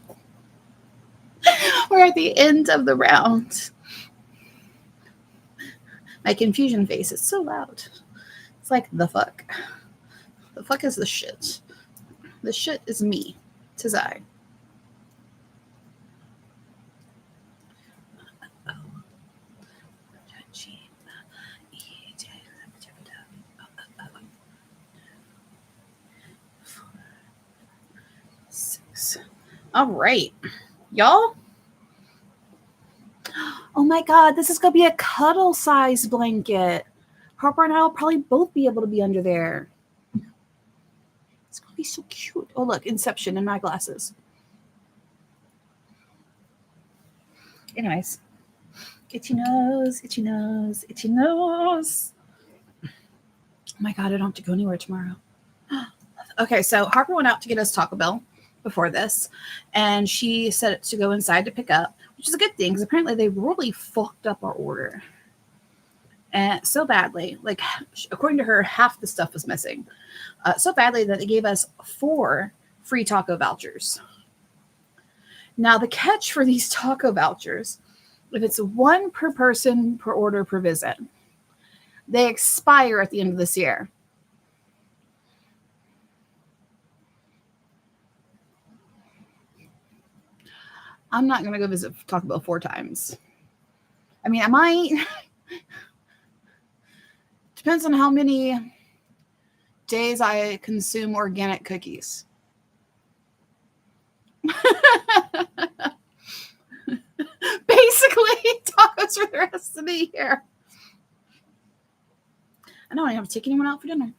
A: We're at the end of the round. My confusion face is so loud. It's like, the fuck. The fuck is the shit? The shit is me. 'Tis I. All right, y'all. Oh my God, this is going to be a cuddle size blanket. Harper and I will probably both be able to be under there. It's going to be so cute. Oh, look, Inception in my glasses. Anyways, itchy nose, itchy nose, itchy nose. Oh my God, I don't have to go anywhere tomorrow. Okay, so Harper went out to get us Taco Bell before this, and she said to go inside to pick up, which is a good thing because apparently they really fucked up our order. And so badly, like according to her, half the stuff was missing. So badly that they gave us 4 free taco vouchers. Now, the catch for these taco vouchers, if it's 1 per person per order per visit, they expire at the end of this year. I'm not going to go visit Taco Bell 4 times. I mean, I might. Depends on how many days I consume organic cookies. Basically, tacos for the rest of the year. I don't have to take anyone out for dinner.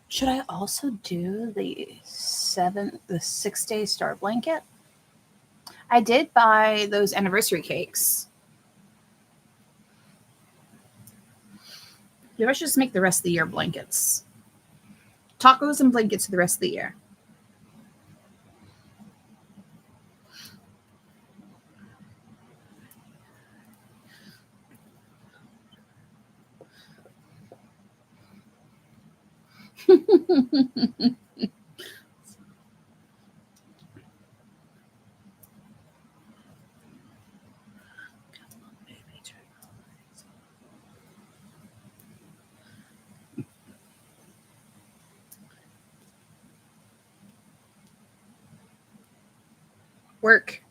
A: Should I also do the 6-day star blanket? I did buy those anniversary cakes. Maybe I should just make the rest of the year blankets. Tacos and blankets for the rest of the year. Work.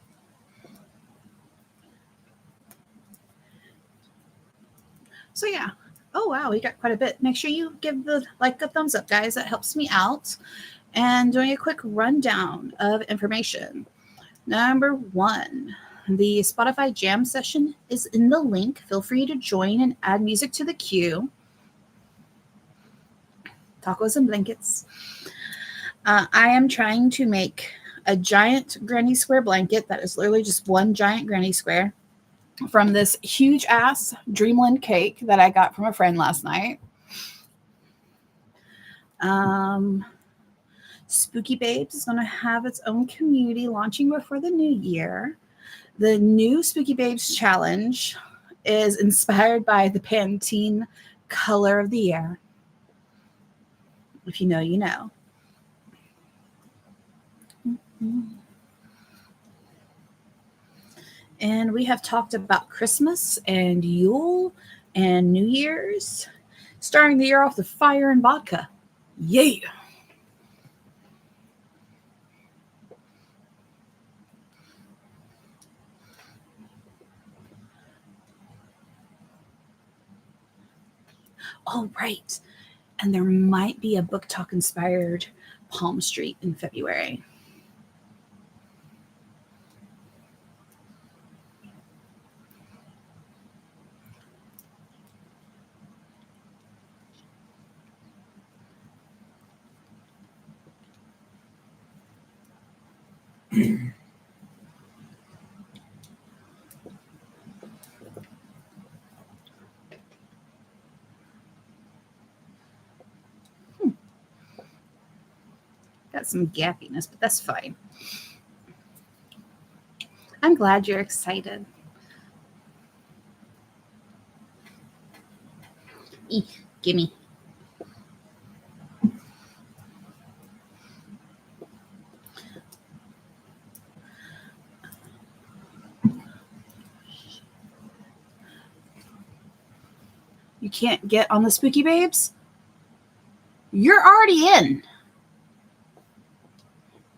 A: So yeah. Oh wow, we got quite a bit. Make sure you give the a thumbs up, guys. That helps me out. And doing a quick rundown of information. Number one, the Spotify Jam session is in the link. Feel free to join and add music to the queue. Tacos and blankets. I am trying to make a giant granny square blanket that is literally just one giant granny square from this huge ass Dreamland cake that I got from a friend last night. Spooky Babes is going to have its own community launching before the new year. The new Spooky Babes challenge is inspired by the Pantene color of the year. If you know, you know. And we have talked about Christmas and Yule and New Year's, starting the year off with fire and vodka. Yeah. Oh, right. And there might be a book talk inspired Palm Street in February. Got some gappiness, but that's fine. I'm glad you're excited. Gimme. You can't get on the Spooky Babes? You're already in.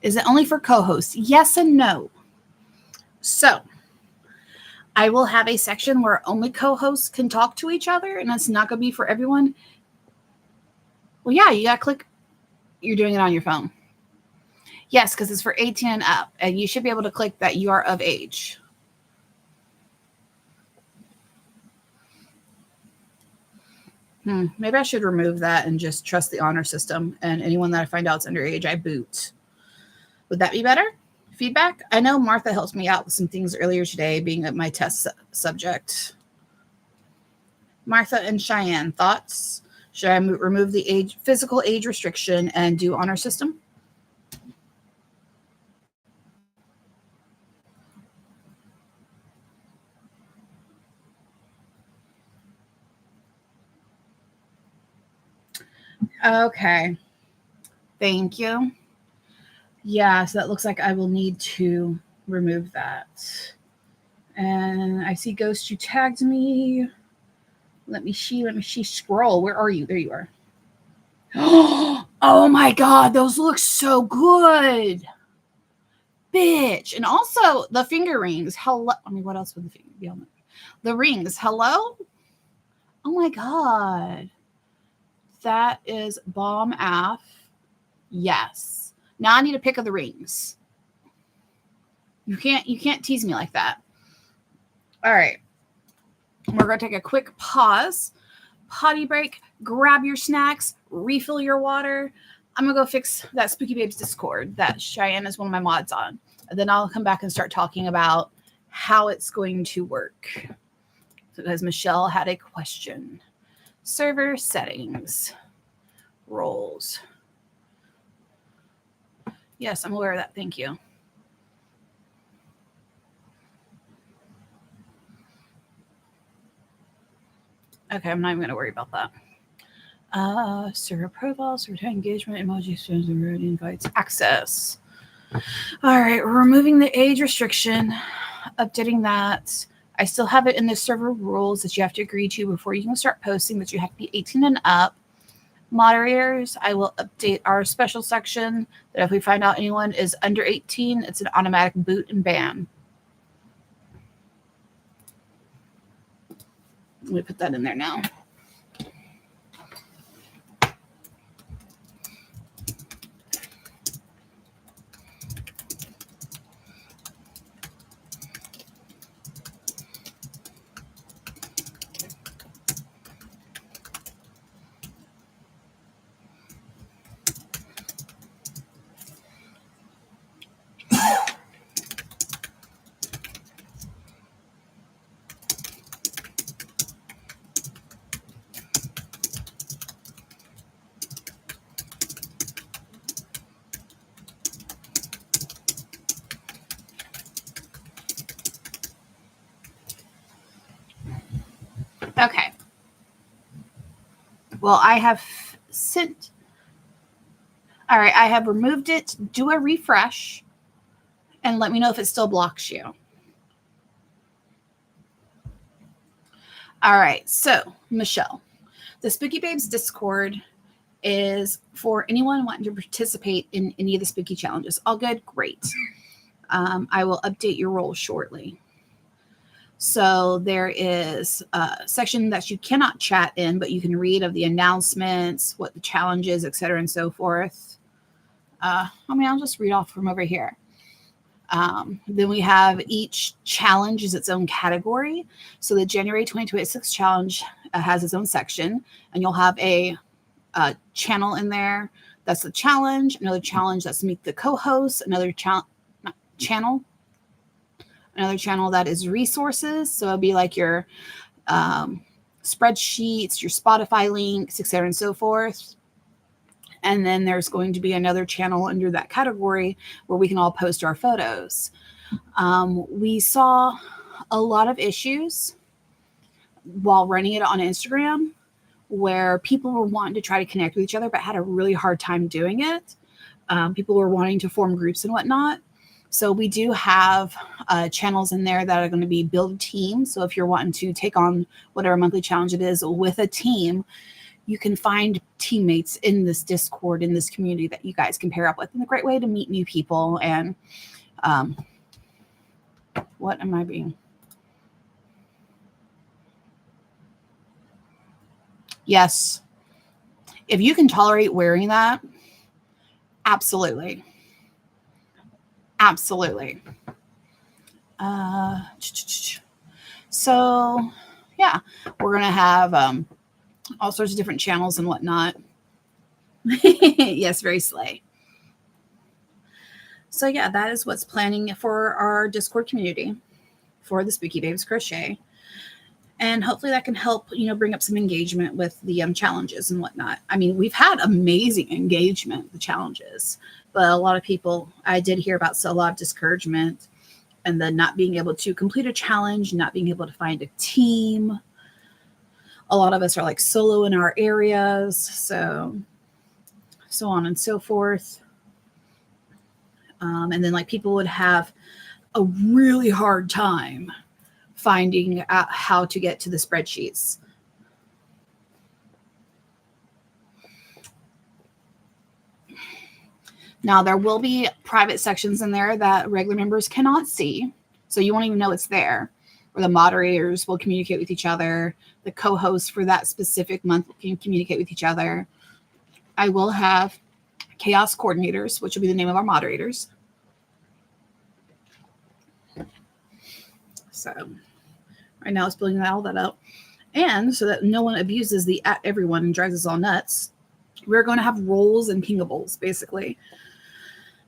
A: Is it only for co-hosts? Yes and no. So I will have a section where only co-hosts can talk to each other, and it's not going to be for everyone. Well, yeah, you got to click. You're doing it on your phone. Yes, because it's for 18 and up, and you should be able to click that you are of age. Maybe I should remove that and just trust the honor system, and anyone that I find out is underage, I boot. Would that be better? Feedback? I know Martha helped me out with some things earlier today, being my test subject. Martha and Cheyenne, thoughts? Should I remove the physical age restriction and do honor system? Okay. Thank you. Yeah, so that looks like I will need to remove that. And I see Ghost, you tagged me. Let me see. Scroll. Where are you? There you are. Oh my God, those look so good. Bitch. And also the finger rings. Hello. I mean, what else would the finger be on? The rings. Hello? Oh my God. That is bomb AF. Yes. Now I need a pic of the rings. You can't tease me like that. All right. We're going to take a quick pause, potty break, grab your snacks, refill your water. I'm going to go fix that Spooky Babes Discord that Cheyenne is one of my mods on. And then I'll come back and start talking about how it's going to work. Because Michelle had a question. Server settings. Roles. Yes, I'm aware of that. Thank you. Okay, I'm not even going to worry about that. Server profile, server time engagement, emoji, stones, and road invites, access. All right, we're removing the age restriction, updating that. I still have it in the server rules that you have to agree to before you can start posting, that you have to be 18 and up. Moderators, I will update our special section that if we find out anyone is under 18, it's an automatic boot and ban. Let me put that in there now. Okay. Well, I have sent. All right, I have removed it. Do a refresh and let me know if it still blocks you. All right, so Michelle, the Spooky Babes Discord is for anyone wanting to participate in any of the spooky challenges. All good? Great. I will update your role shortly. So there is a section that you cannot chat in, but you can read of the announcements, what the challenge is, et cetera, and so forth. I'll just read off from over here. Then we have each challenge is its own category. So the January 2026 challenge has its own section, and you'll have a channel in there. That's the challenge. Another challenge that's meet the co-host. Another channel. Another channel that is resources. So it'll be like your spreadsheets, your Spotify links, et cetera, and so forth. And then there's going to be another channel under that category where we can all post our photos. We saw a lot of issues while running it on Instagram where people were wanting to try to connect with each other but had a really hard time doing it. People were wanting to form groups and whatnot. So we do have channels in there that are going to be build a team. So if you're wanting to take on whatever monthly challenge it is with a team, you can find teammates in this Discord, in this community that you guys can pair up with. And a great way to meet new people. And what am I being? Yes. If you can tolerate wearing that, absolutely. Absolutely. So, yeah, we're going to have all sorts of different channels and whatnot. Yes, very slay. So, yeah, that is what's planning for our Discord community for the Spooky Babes Crochet. And hopefully that can help, bring up some engagement with the challenges and whatnot. I mean, we've had amazing engagement with the challenges, but a lot of people, I did hear about a lot of discouragement and then not being able to complete a challenge, not being able to find a team. A lot of us are like solo in our areas, so on and so forth. And then like people would have a really hard time finding out how to get to the spreadsheets. Now, there will be private sections in there that regular members cannot see, so you won't even know it's there, or the moderators will communicate with each other. The co-hosts for that specific month can communicate with each other. I will have chaos coordinators, which will be the name of our moderators. So right now it's building all that up. And so that no one abuses the at everyone and drives us all nuts, we're going to have roles and pingables, basically.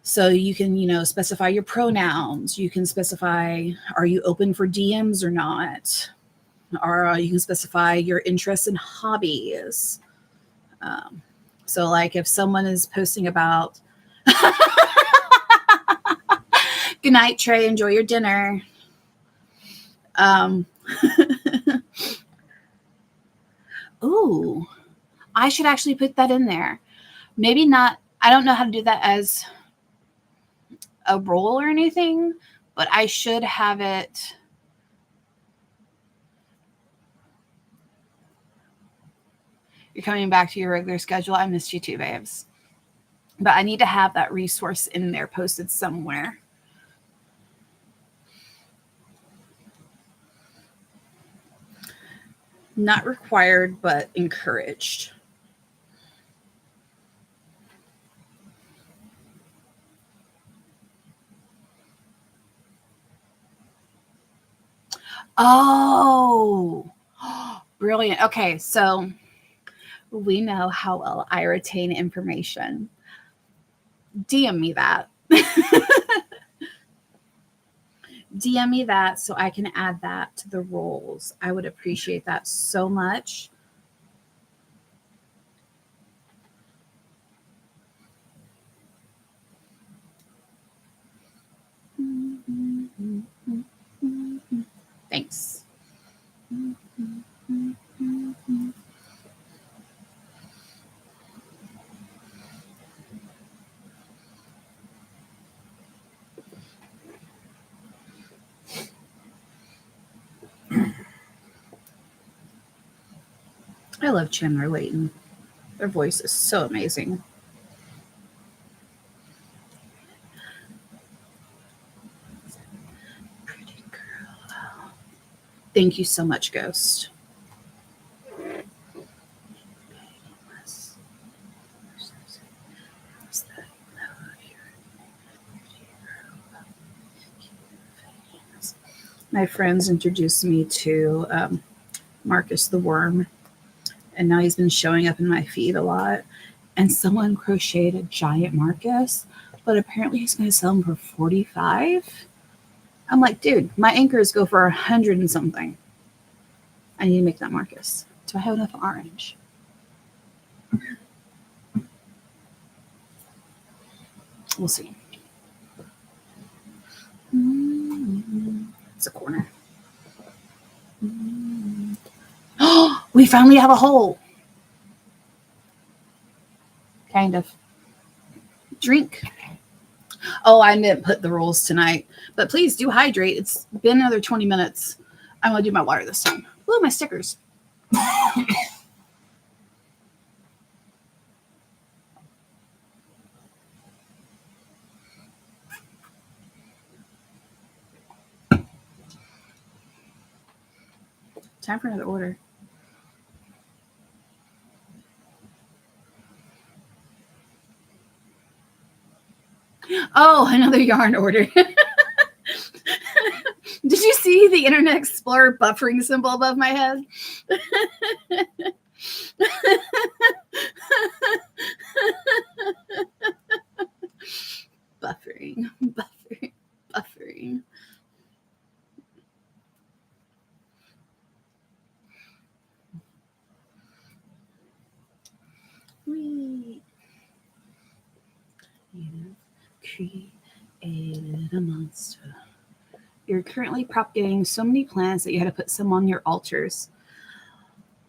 A: So you can, specify your pronouns. You can specify, are you open for DMs or not? Or you can specify your interests and hobbies. So like if someone is posting about, good night, Trey, enjoy your dinner. Ooh, I should actually put that in there. Maybe not. I don't know how to do that as a roll or anything, but I should have it. You're coming back to your regular schedule. I missed you too, babes. But I need to have that resource in there posted somewhere. Not required, but encouraged. Oh, brilliant. Okay, so we know how well I retain information. DM me that. DM me that so I can add that to the rolls. I would appreciate that so much. Thanks. I love Chandler Layton. Their voice is so amazing. Pretty girl. Thank you so much, Ghost. My friends introduced me to Marcus the Worm, and now he's been showing up in my feed a lot. And someone crocheted a giant Marcus, but apparently he's going to sell them for $45. I'm like, dude, my anchors go for $100 and something. I need to make that Marcus. Do I have enough orange? We'll see. It's a corner. Oh, we finally have a hole. Kind of. Drink. Oh, I didn't put the rolls tonight, but please do hydrate. It's been another 20 minutes. I'm going to do my water this time. Ooh, my stickers. Time for another order. Oh, another yarn order. Did you see the Internet Explorer buffering symbol above my head? Buffering. We created a monster. You're currently propagating so many plants that you had to put some on your altars.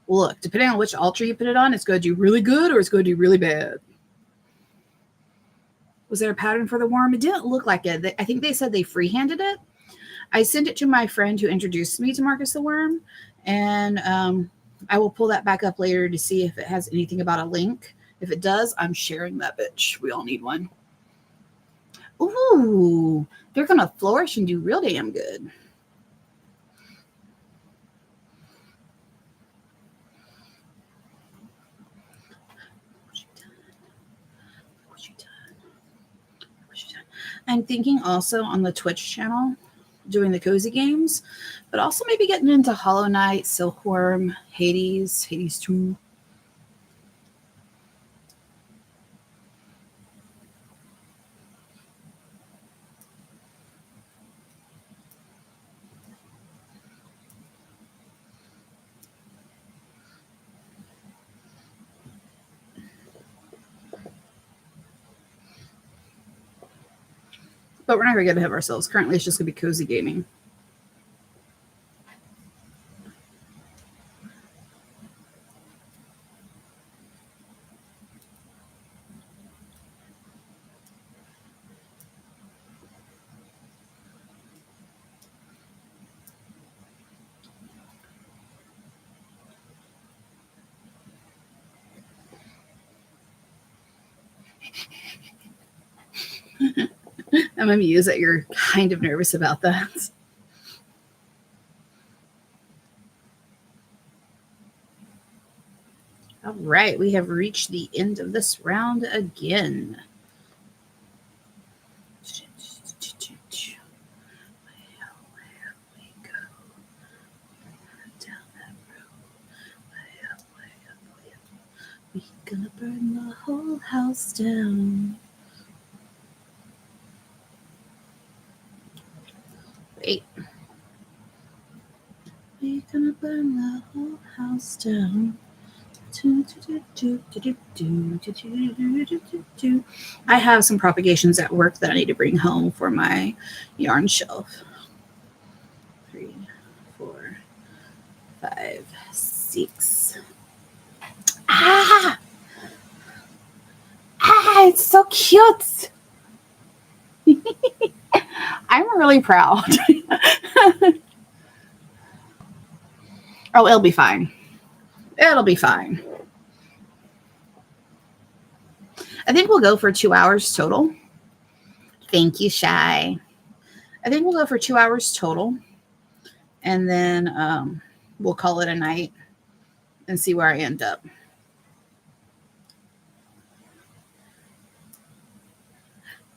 A: Look, depending on which altar you put it on, it's going to do really good or it's going to do really bad. Was there a pattern for the worm? It didn't look like it. I think they said they freehanded it. I sent it to my friend who introduced me to Marcus the Worm, and I will pull that back up later to see if it has anything about a link. If it does, I'm sharing that bitch. We all need one. Ooh, they're going to flourish and do real damn good. I'm thinking also on the Twitch channel, doing the cozy games, but also maybe getting into Hollow Knight, Silkworm, Hades 2. But we're not going to get ahead of ourselves. Currently, it's just going to be cozy gaming. I'm amused that you're kind of nervous about that. All right, we have reached the end of this round again. We're gonna burn the whole house down. Wait. We're gonna burn the whole house down. I have some propagations at work that I need to bring home for my yarn shelf. 3, 4, 5, 6. Ah! Ah, it's so cute. I'm really proud. Oh, it'll be fine. It'll be fine. I think we'll go for 2 hours total. Thank you, Shy. I think we'll go for 2 hours total. And then we'll call it a night and see where I end up.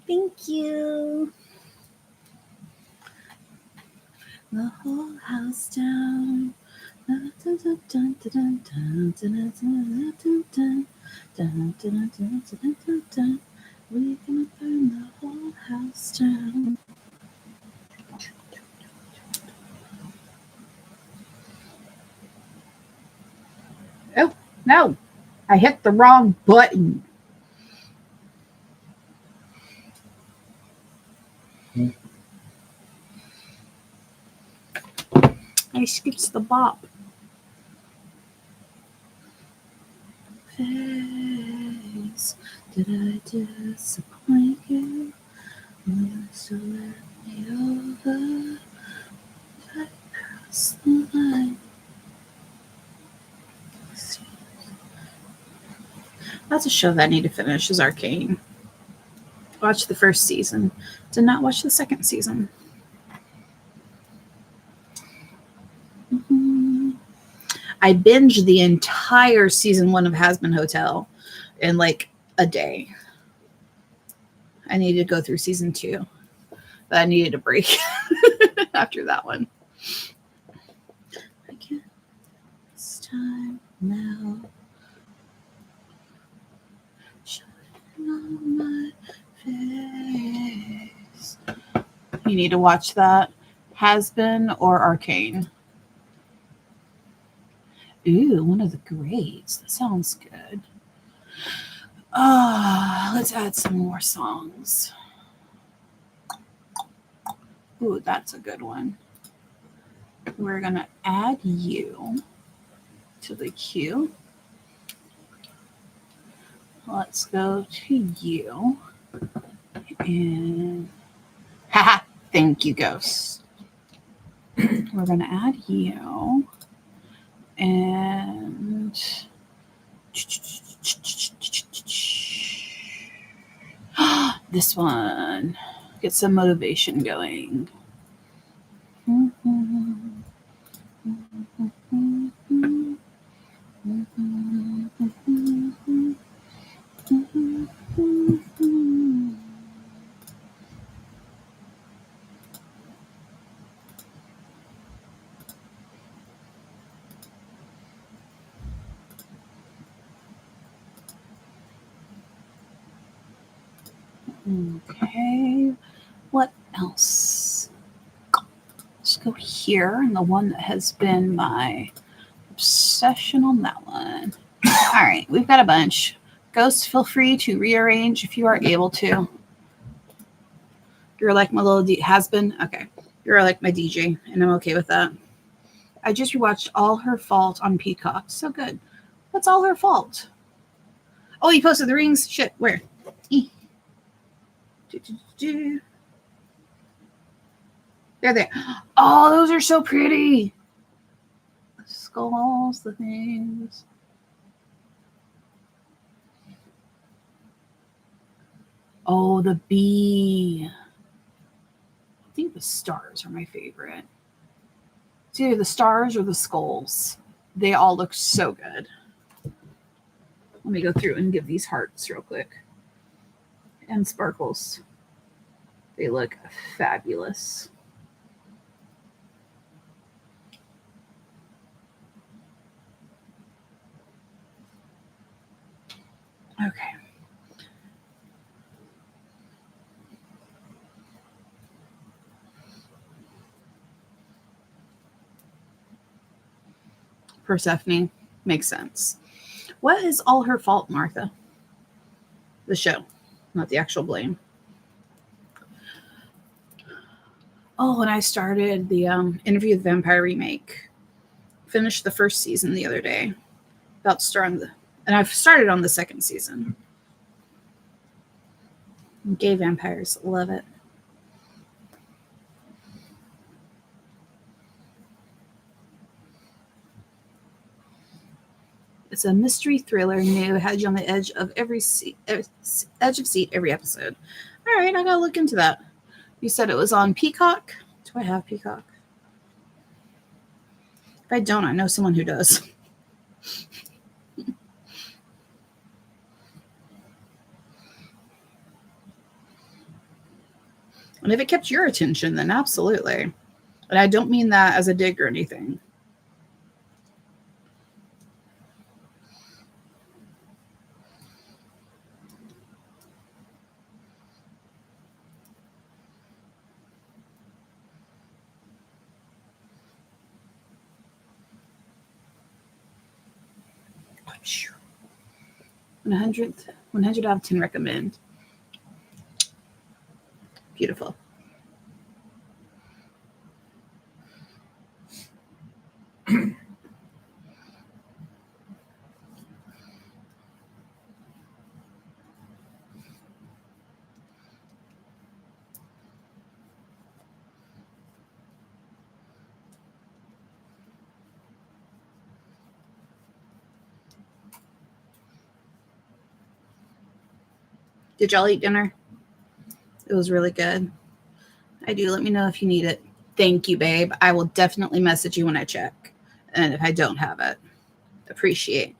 A: Thank you. The whole house down. We're gonna burn the whole house down. Oh, no. I hit the wrong button. I skipped the bop. Face, did I disappoint you? Will you still let me over? If I cross the line. That's a show that I need to finish, is Arcane. Watched the first season. Did not watch the second season. I binged the entire season 1 of Hazbin Hotel in like a day. I needed to go through season 2, but I needed a break after that one. I can't. It's time now. Showing on my face. You need to watch that. Hazbin or Arcane. Ooh, one of the greats. That sounds good. Let's add some more songs. Ooh, that's a good one. We're going to add you to the queue. Let's go to you. And haha, thank you, Ghost. We're going to add you. And this one. Get some motivation going. Okay, what else? Let's go here, and the one that has been my obsession on that one. All right, we've got a bunch. Ghost, feel free to rearrange if you are able to. You're like my little has-been? Okay. You're like my DJ, and I'm okay with that. I just rewatched All Her Fault on Peacock. So good. What's All Her Fault? Oh, you posted the rings? Shit, where? They're there. Oh, those are so pretty. The skulls, the things. Oh, the bee. I think the stars are my favorite. It's either the stars or the skulls. They all look so good. Let me go through and give these hearts real quick. And sparkles. They look fabulous. Okay. Persephone. Makes sense. What is all her fault, Martha? The show, not the actual blame. Oh, and I started the Interview with the Vampire remake. Finished the first season the other day. About to start and I've started on the second season. Gay vampires, love it. It's a mystery thriller new. It had you on the edge of seat every episode. All right, I gotta look into that. You said it was on Peacock. Do I have Peacock? If I don't, I know someone who does. And if it kept your attention, then absolutely. And I don't mean that as a dig or anything. I'm sure. 100 out of 10 recommend. Beautiful. Did y'all eat dinner? It was really good. I do. Let me know if you need it. Thank you, babe. I will definitely message you when I check. And if I don't have it, appreciate.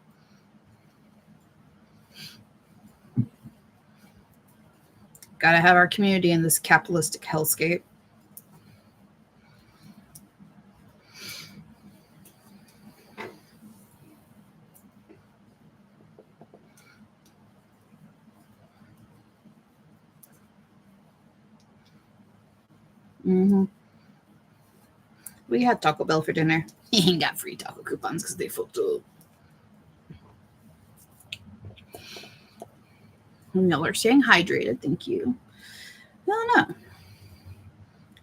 A: Gotta have our community in this capitalistic hellscape. Mm-hmm. We had Taco Bell for dinner. He got free taco coupons because they fucked up. Y'all are staying hydrated. Thank you. I don't know.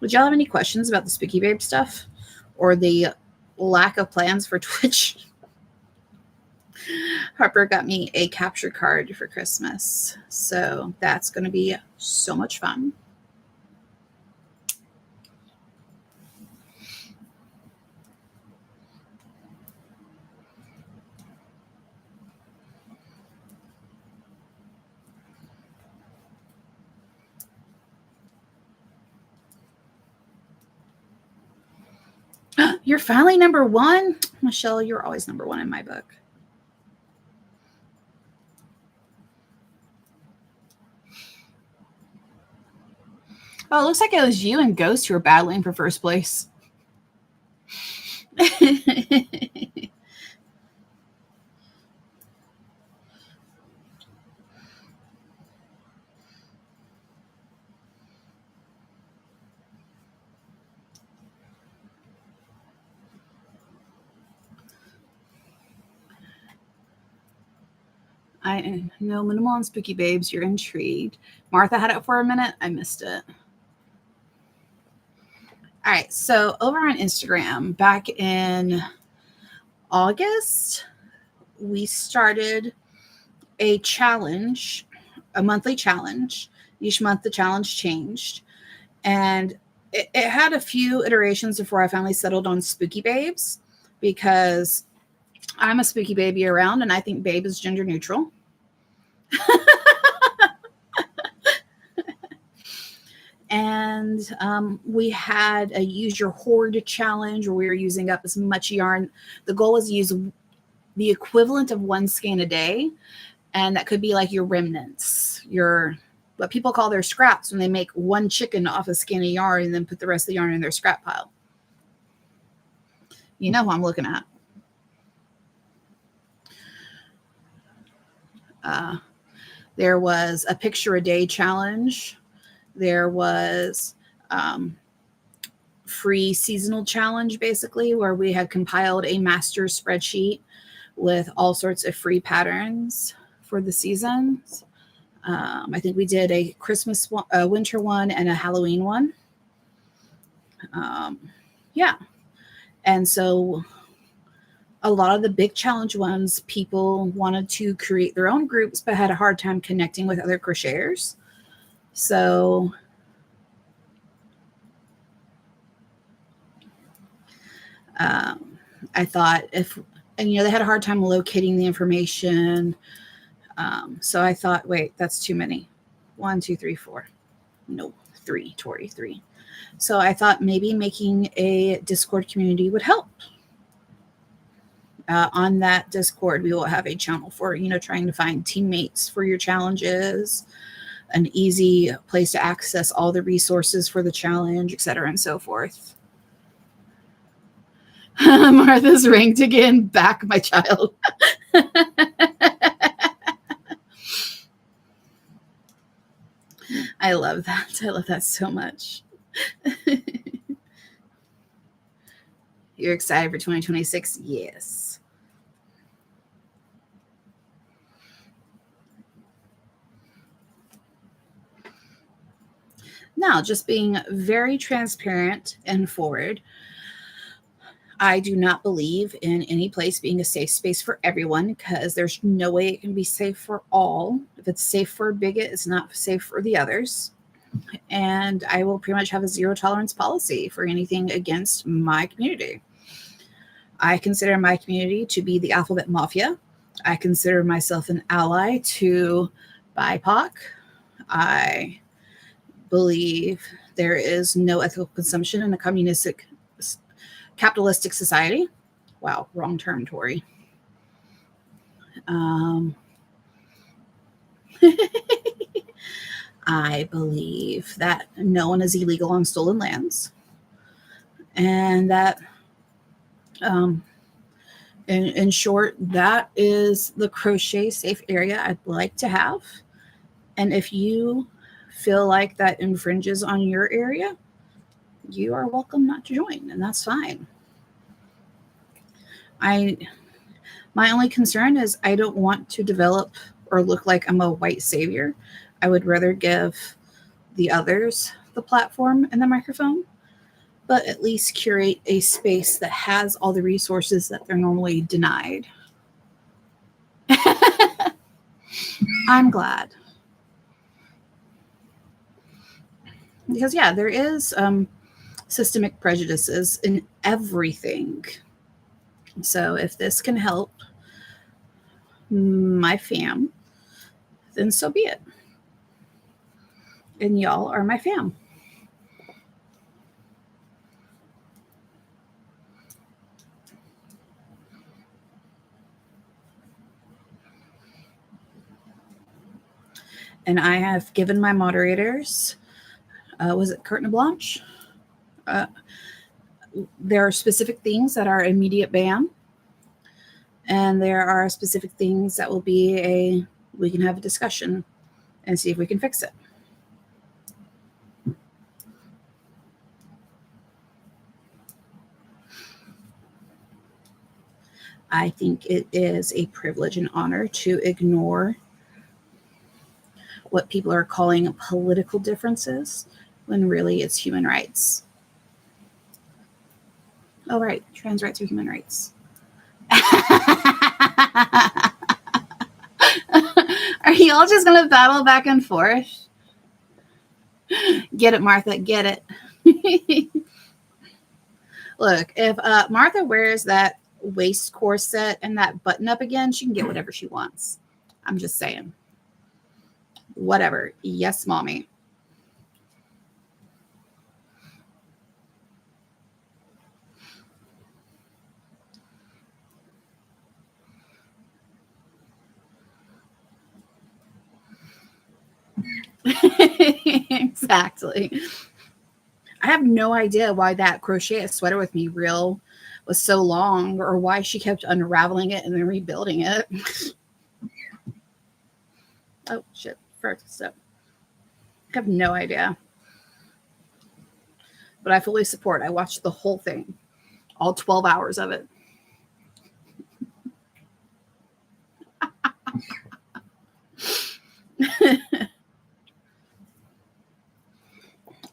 A: Would y'all have any questions about the Spooky Babe stuff or the lack of plans for Twitch? Harper got me a capture card for Christmas, so that's going to be so much fun. You're finally number one? Michelle, you're always number one in my book. Oh, it looks like it was you and Ghost who were battling for first place. I know minimal on Spooky Babes. You're intrigued. Martha had it for a minute. I missed it. All right. So over on Instagram, back in August, we started a challenge, a monthly challenge. Each month the challenge changed. And it had a few iterations before I finally settled on Spooky Babes because I'm a spooky baby around and I think babe is gender neutral. And we had a use your hoard challenge where we were using up as much yarn. The goal was to use the equivalent of one skein a day. And that could be like your remnants, your what people call their scraps when they make one chicken off a skein of yarn and then put the rest of the yarn in their scrap pile. You know who I'm looking at. There was a picture a day challenge. There was free seasonal challenge, basically, where we had compiled a master spreadsheet with all sorts of free patterns for the seasons. I think we did a Christmas one, a winter one, and a Halloween one. Yeah. And so a lot of the big challenge ones, people wanted to create their own groups, but had a hard time connecting with other crocheters. So I thought and they had a hard time locating the information. So I thought, wait, that's too many. 1, 2, 3, 4. No, 3, Tori, 3. So I thought maybe making a Discord community would help. On that Discord, we will have a channel for, trying to find teammates for your challenges, an easy place to access all the resources for the challenge, etc., and so forth. Martha's ranked again. Back, my child. I love that. I love that so much. You're excited for 2026? Yes. Now, just being very transparent and forward, I do not believe in any place being a safe space for everyone because there's no way it can be safe for all. If it's safe for a bigot, it's not safe for the others. And I will pretty much have a zero tolerance policy for anything against my community. I consider my community to be the alphabet mafia. I consider myself an ally to BIPOC. I believe there is no ethical consumption in a capitalistic society. Wow, wrong term, Tori. I believe that no one is illegal on stolen lands, and that, in short, that is the crochet safe area I'd like to have. And if you feel like that infringes on your area, you are welcome not to join, and that's fine. My only concern is I don't want to develop or look like I'm a white savior. I would rather give the others the platform and the microphone, but at least curate a space that has all the resources that they're normally denied. I'm glad. Because, yeah, there is systemic prejudices in everything. So if this can help my fam, then so be it. And y'all are my fam. And I have given my moderators, was it carte blanche? There are specific things that are immediate ban. And there are specific things that will be we can have a discussion and see if we can fix it. I think it is a privilege and honor to ignore what people are calling political differences when really it's human rights. Oh, right. Trans rights are human rights. Are y'all just going to battle back and forth? Get it, Martha. Get it. Look, if Martha wears that waist corset and that button up again, she can get whatever she wants. I'm just saying. Whatever. Yes, mommy. Exactly. I have no idea why that crochet a sweater with me reel was so long, or why she kept unraveling it and then rebuilding it. Oh shit! First step. I have no idea, but I fully support. I watched the whole thing, all 12 hours of it.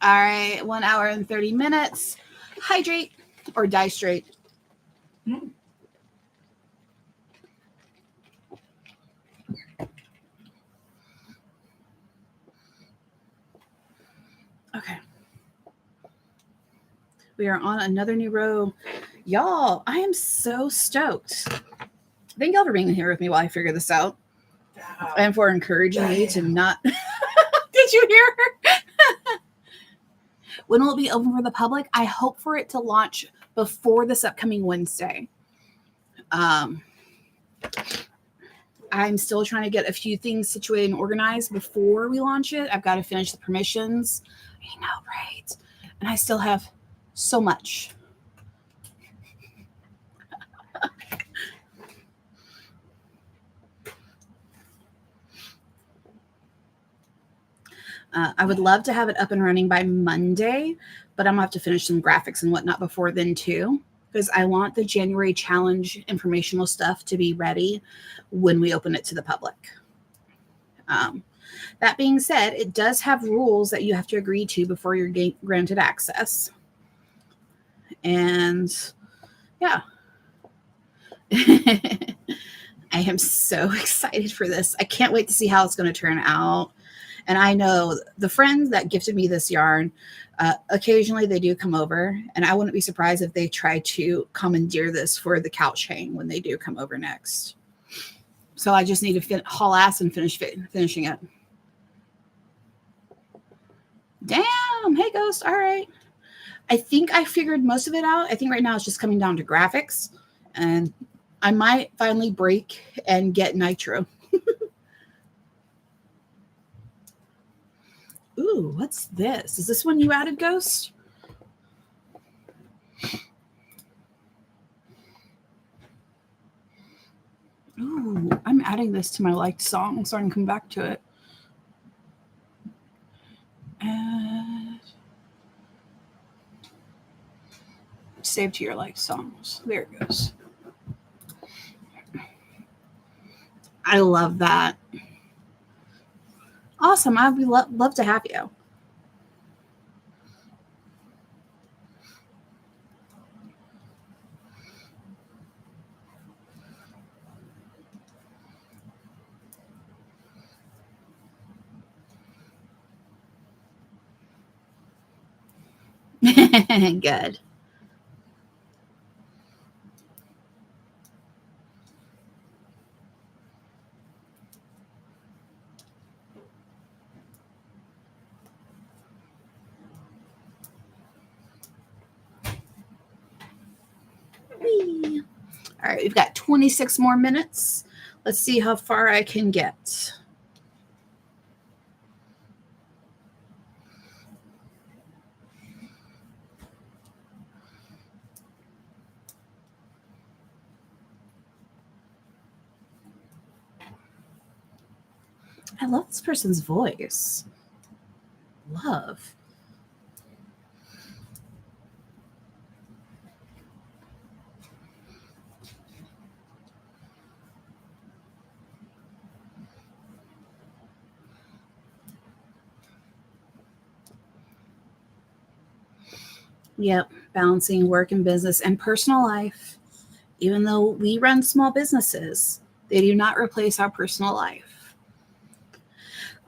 A: All right, 1 hour and 30 minutes. Hydrate or die straight. Okay. We are on another new row. Y'all, I am so stoked. Thank y'all for being here with me while I figure this out. And for encouraging me to not. Did you hear her? When will it be open for the public? I hope for it to launch before this upcoming Wednesday. I'm still trying to get a few things situated and organized before we launch it. I've got to finish the permissions. I know, right? And I still have so much. I would love to have it up and running by Monday, but I'm going to have to finish some graphics and whatnot before then too, because I want the January challenge informational stuff to be ready when we open it to the public. That being said, it does have rules that you have to agree to before you're granted access. And yeah. I am so excited for this. I can't wait to see how it's going to turn out. And I know the friends that gifted me this yarn, occasionally they do come over, and I wouldn't be surprised if they try to commandeer this for the couch hang when they do come over next. So I just need to haul ass and finishing it. Damn. Hey, Ghost. All right. I think I figured most of it out. I think right now it's just coming down to graphics, and I might finally break and get Nitro. Ooh, what's this? Is this one you added, Ghost? Ooh, I'm adding this to my liked song so I can come back to it. And save to your liked songs. There it goes. I love that. Awesome. I'd be love to have you. Good. Whee. All right, we've got 26 more minutes. Let's see how far I can get. I love this person's voice. Love. Yep, balancing work and business and personal life. Even though we run small businesses, they do not replace our personal life.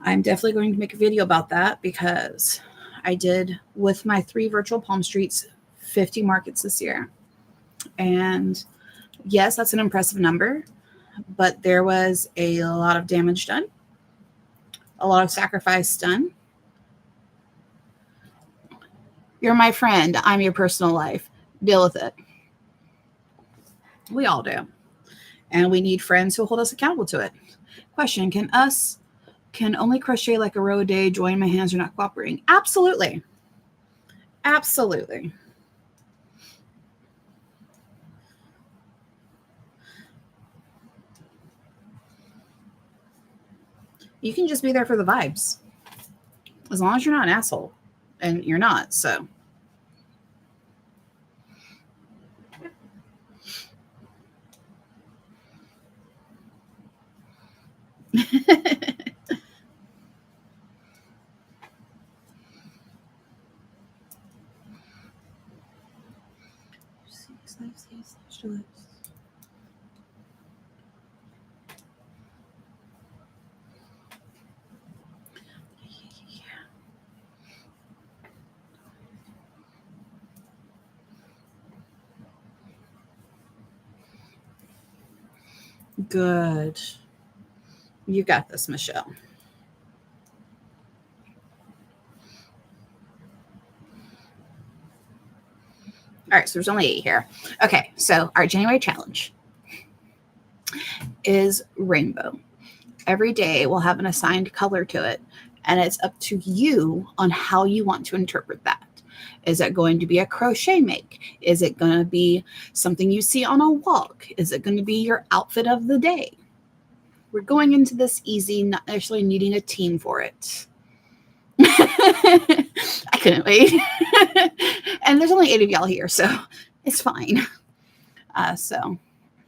A: I'm definitely going to make a video about that because I did, with my 3 virtual Palm Streets, 50 markets this year. And yes, that's an impressive number, but there was a lot of damage done, a lot of sacrifice done. You're my friend. I'm your personal life. Deal with it. We all do. And we need friends who hold us accountable to it. Question, can us Can only crochet like a row a day. Join, my hands are not cooperating. Absolutely. Absolutely. You can just be there for the vibes. As long as you're not an asshole. And you're not, so. Good. You got this, Michelle. All right, so there's only 8 here. Okay, so our January challenge is rainbow. Every day we'll have an assigned color to it, and it's up to you on how you want to interpret that. Is it going to be a crochet make? Is it going to be something you see on a walk? Is it going to be your outfit of the day? We're going into this easy, not actually needing a team for it. I couldn't wait. And there's only 8 of y'all here, so it's fine. So,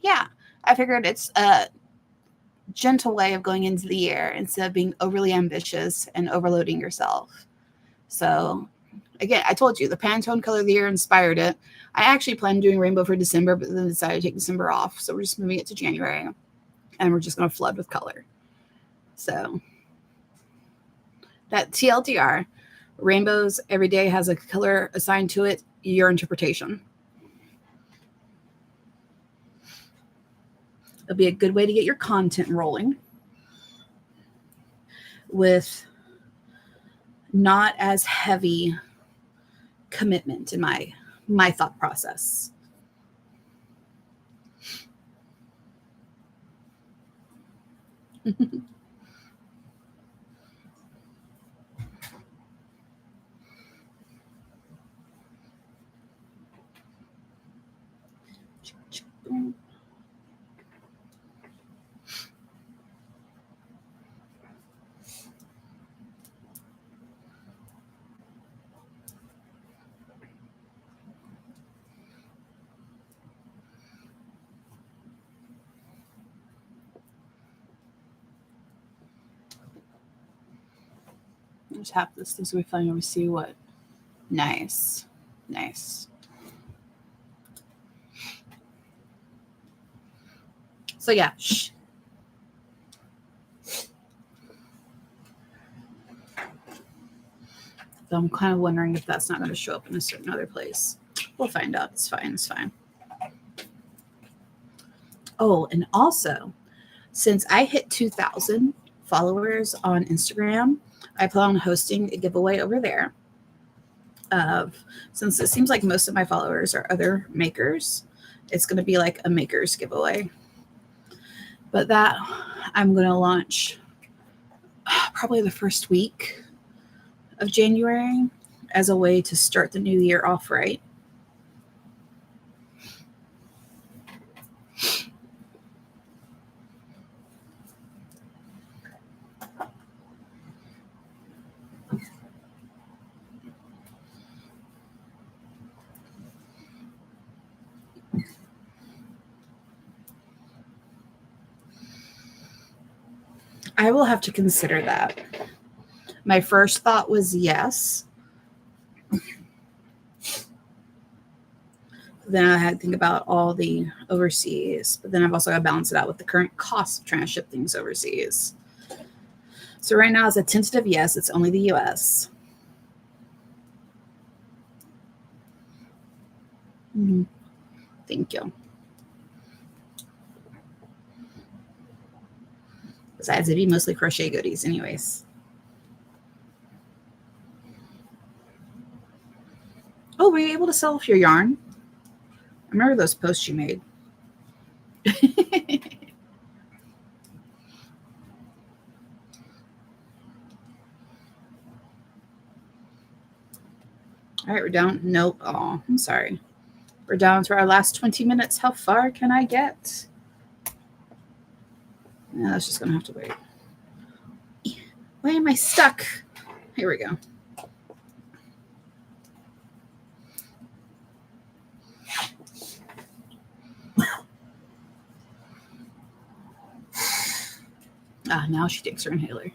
A: yeah, I figured it's a gentle way of going into the year instead of being overly ambitious and overloading yourself. So, again, I told you the Pantone color of the year inspired it. I actually planned doing rainbow for December, but then decided to take December off. So we're just moving it to January, and we're just going to flood with color. So that TLDR, rainbows every day has a color assigned to it, your interpretation. It'll be a good way to get your content rolling with not as heavy commitment in my thought process. Just tap this so we finally see what. Nice. Nice. So yeah, shh. So I'm kind of wondering if that's not going to show up in a certain other place. We'll find out. It's fine. It's fine. Oh, and also, since I hit 2,000 followers on Instagram, I plan on hosting a giveaway over there. Since it seems like most of my followers are other makers, it's going to be like a maker's giveaway. But that I'm going to launch probably the first week of January as a way to start the new year off right. I will have to consider that. My first thought was yes. Then I had to think about all the overseas, but then I've also got to balance it out with the current cost of trying to ship things overseas. So right now, as a tentative yes, it's only the US. Mm-hmm. Thank you. Besides, it'd be mostly crochet goodies anyways. Oh, were you able to sell off your yarn? I remember those posts you made. All right, we're down. Nope. Oh, I'm sorry. We're down to our last 20 minutes. How far can I get? Yeah, that's just going to have to wait. Why am I stuck? Here we go. Ah, now she takes her inhaler.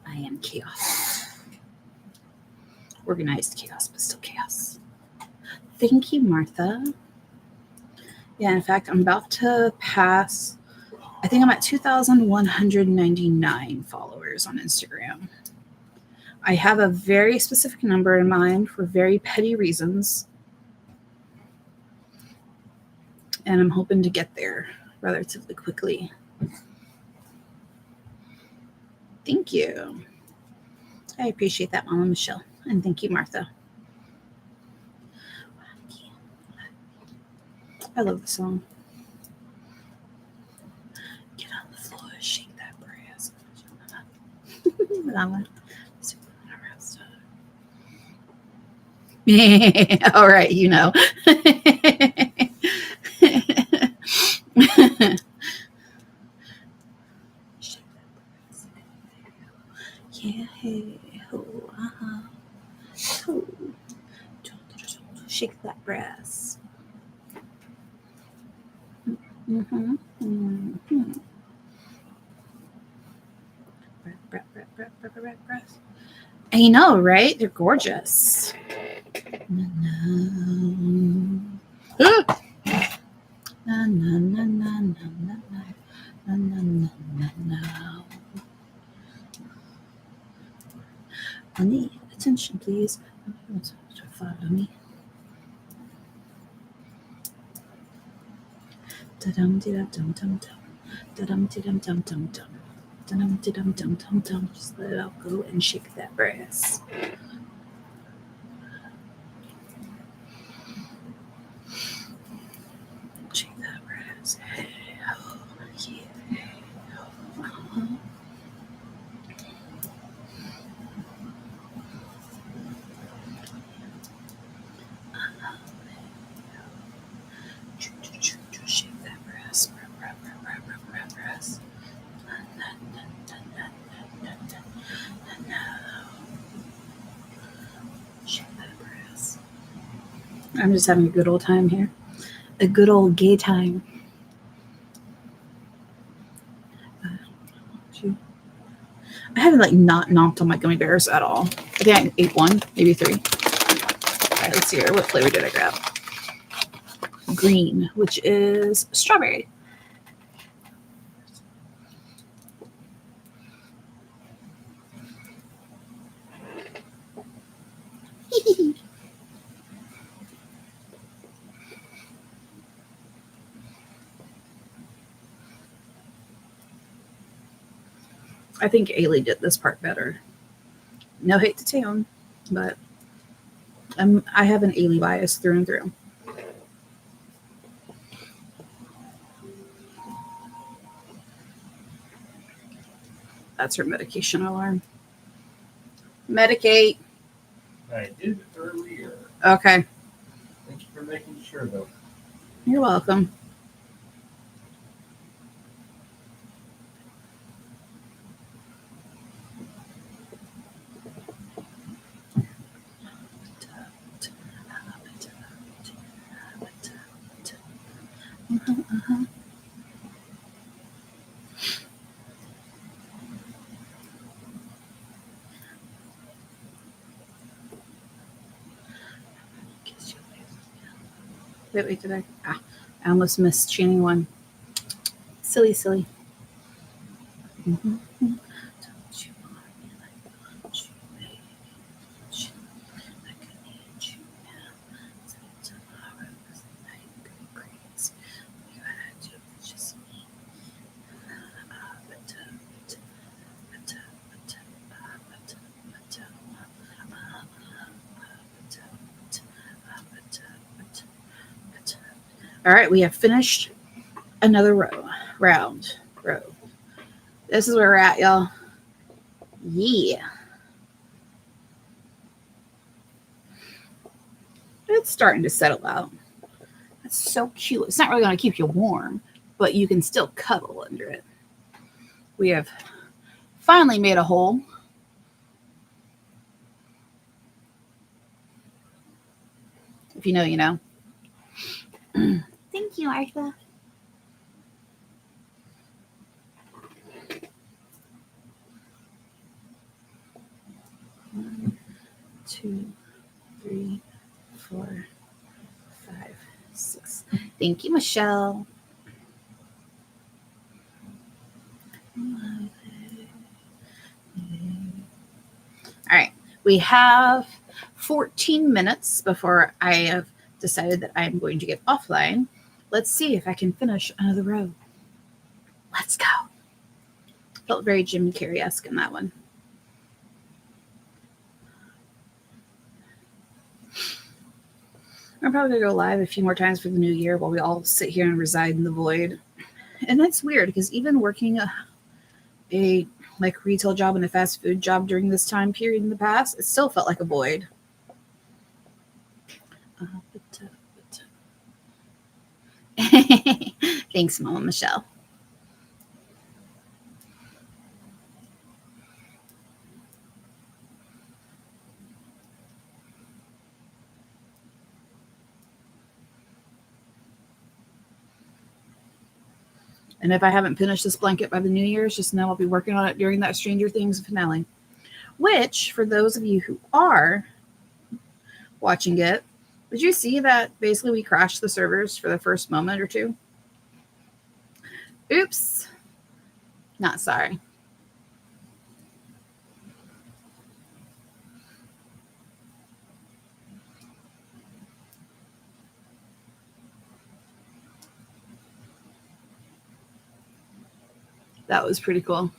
A: I am chaos. Organized chaos, but still chaos. Thank you, Martha. Yeah, in fact, I'm about to pass. I think I'm at 2,199 followers on Instagram. I have a very specific number in mind for very petty reasons. And I'm hoping to get there relatively quickly. Thank you. I appreciate that, Mama Michelle. And thank you, Martha. I love the song. Get on the floor, shake that brass. All right, you know. Yeah, hey, ho, ho. Shake that brass. Mm-hmm. Mm-hmm. And you know, right? They're gorgeous. I need attention, please. Follow me. Just let it all go and shake that brass. Shake that brass. Shake that brass. I'm just having a good old time here. A good old gay time. I haven't like not knocked on my gummy bears at all. I think I ate one, maybe 3. All right, let's see here. What flavor did I grab? Green, which is strawberry. I think Ailey did this part better. No hate to Taeyeon, but I have an Ailey bias through and through. That's her medication alarm. Medicate.
B: I did it earlier.
A: Okay.
B: Thank you for making sure, though.
A: You're welcome. Wait, did I? I almost missed Channing one. Silly. Mm-hmm. All right, we have finished another row. This is where we're at, y'all. Yeah. It's starting to settle out. That's so cute. It's not really going to keep you warm, but you can still cuddle under it. We have finally made a hole. If you know, you know. Thank you, Arthur. One, 2, 3, 4, 5, 6. Thank you, Michelle. All right, we have 14 minutes before I have decided that I'm going to get offline. Let's see if I can finish another row. Let's go. Felt very Jim Carrey-esque in that one. I'm probably going to go live a few more times for the new year while we all sit here and reside in the void. And that's weird because even working a like retail job and a fast food job during this time period in the past, it still felt like a void. Thanks, Mama Michelle. And if I haven't finished this blanket by the New Year's, just know I'll be working on it during that Stranger Things finale. Which, for those of you who are watching it, did you see that basically we crashed the servers for the first moment or two? Oops. Not sorry. That was pretty cool.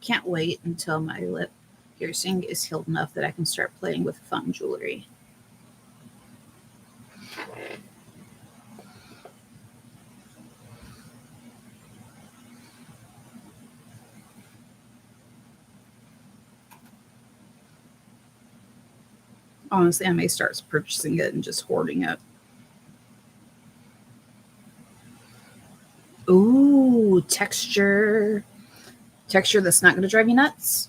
A: Can't wait until my lip piercing is healed enough that I can start playing with fun jewelry. Honestly, I may start purchasing it and just hoarding it. Ooh, texture. Texture that's not going to drive you nuts.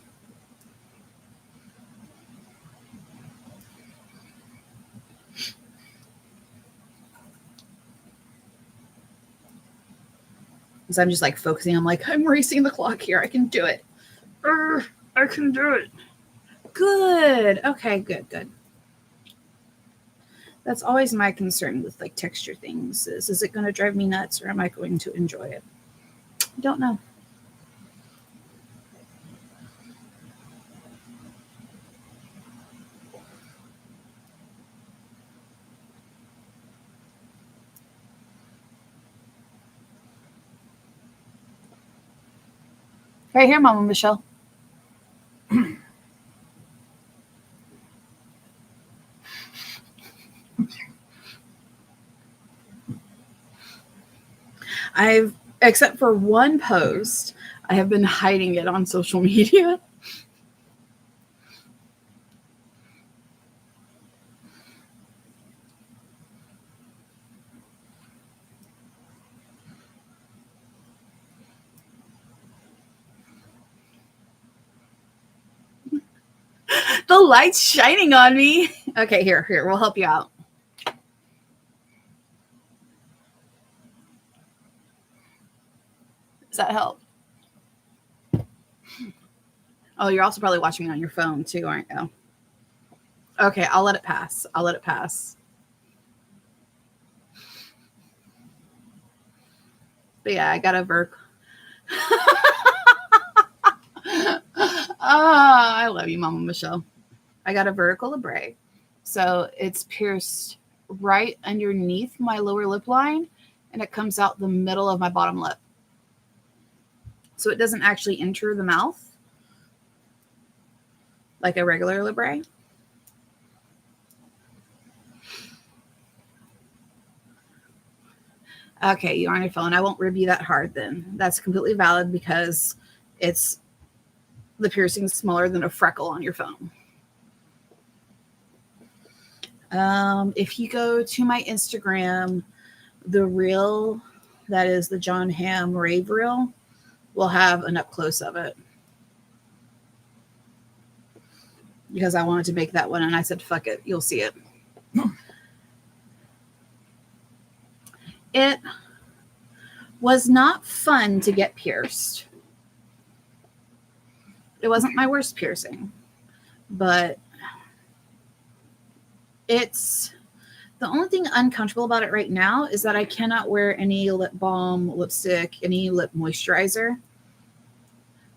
A: Because I'm just like focusing. I'm like, I'm racing the clock here. I can do it. I can do it. Good. Okay, good. That's always my concern with like texture things is it going to drive me nuts or am I going to enjoy it? I don't know. Right here, Mama Michelle. Except for one post, I have been hiding it on social media. The light's shining on me. Okay, here, we'll help you out. Does that help? Oh, you're also probably watching me on your phone too, aren't you? Okay, I'll let it pass. I'll let it pass. But yeah, I got a I love you, Mama Michelle. I got a vertical labrae. So it's pierced right underneath my lower lip line and it comes out the middle of my bottom lip. So it doesn't actually enter the mouth like a regular labrae. Okay, you're on your phone. I won't rib you that hard then. That's completely valid because it's the piercing's smaller than a freckle on your phone. If you go to my Instagram, the reel that is the John Hamm rave reel will have an up close of it. Because I wanted to make that one and I said, fuck it, you'll see it. It was not fun to get pierced. It wasn't my worst piercing, but it's the only thing uncomfortable about it right now is that I cannot wear any lip balm, lipstick, any lip moisturizer.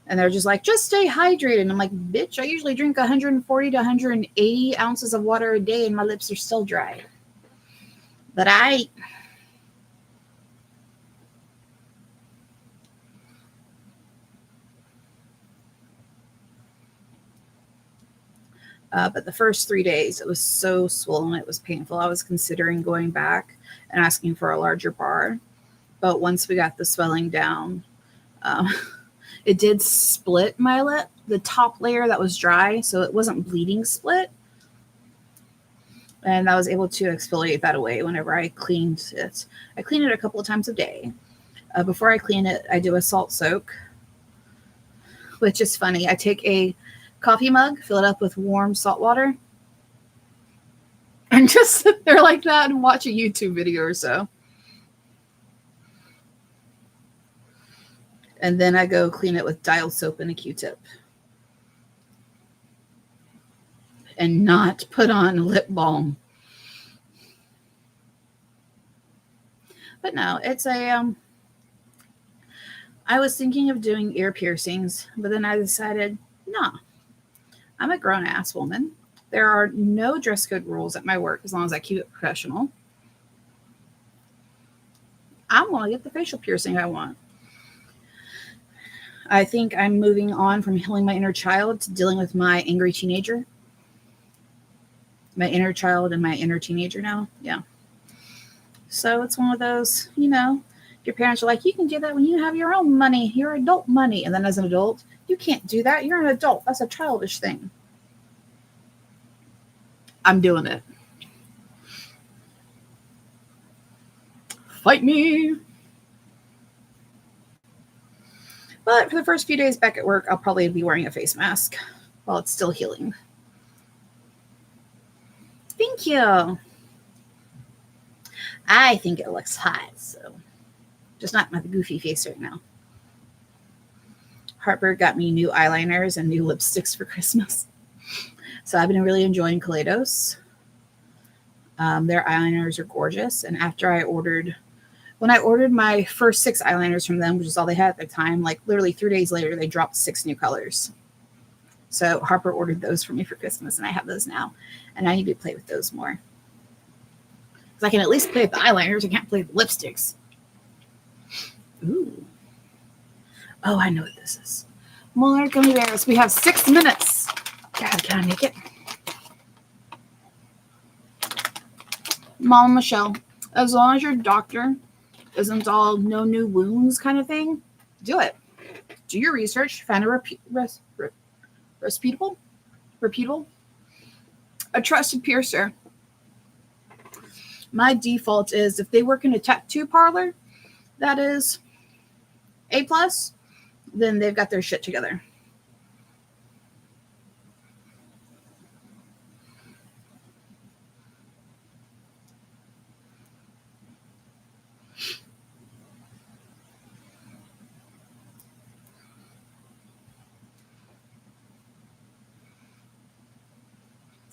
A: And they're just like, just stay hydrated. And I'm like, bitch, I usually drink 140 to 180 ounces of water a day and my lips are still dry. But but the first 3 days, it was so swollen. It was painful. I was considering going back and asking for a larger bar. But once we got the swelling down, it did split my lip, the top layer that was dry. So it wasn't bleeding split. And I was able to exfoliate that away whenever I cleaned it. I clean it a couple of times a day. Before I clean it, I do a salt soak, which is funny. I take a coffee mug, fill it up with warm salt water, and just sit there like that and watch a YouTube video or so. And then I go clean it with dial soap and a Q-tip. And not put on lip balm. But no, it's a I was thinking of doing ear piercings, but then I decided, nah, I'm a grown ass woman. There are no dress code rules at my work as long as I keep it professional. I want to get the facial piercing I want. I think I'm moving on from healing my inner child to dealing with my angry teenager. My inner child and my inner teenager now. Yeah. So it's one of those, your parents are like, you can do that when you have your own money, your adult money. And then as an adult, you can't do that. You're an adult. That's a childish thing. I'm doing it. Fight me. But for the first few days back at work, I'll probably be wearing a face mask while it's still healing. Thank you. I think it looks hot, so just not my goofy face right now. Harper got me new eyeliners and new lipsticks for Christmas. So I've been really enjoying Kaleidos. Their eyeliners are gorgeous. And when I ordered my first 6 eyeliners from them, which is all they had at the time, like literally 3 days later, they dropped 6 new colors. So Harper ordered those for me for Christmas, and I have those now. And I need to play with those more. Because I can at least play with the eyeliners. I can't play with the lipsticks. Ooh. Oh, I know what this is. More gummy bears. We have 6 minutes. God, can I make it? Mom Michelle, as long as your doctor isn't all no new wounds kind of thing, do it. Do your research. Find a reputable, a trusted piercer. My default is if they work in a tattoo parlor that is A+, then they've got their shit together.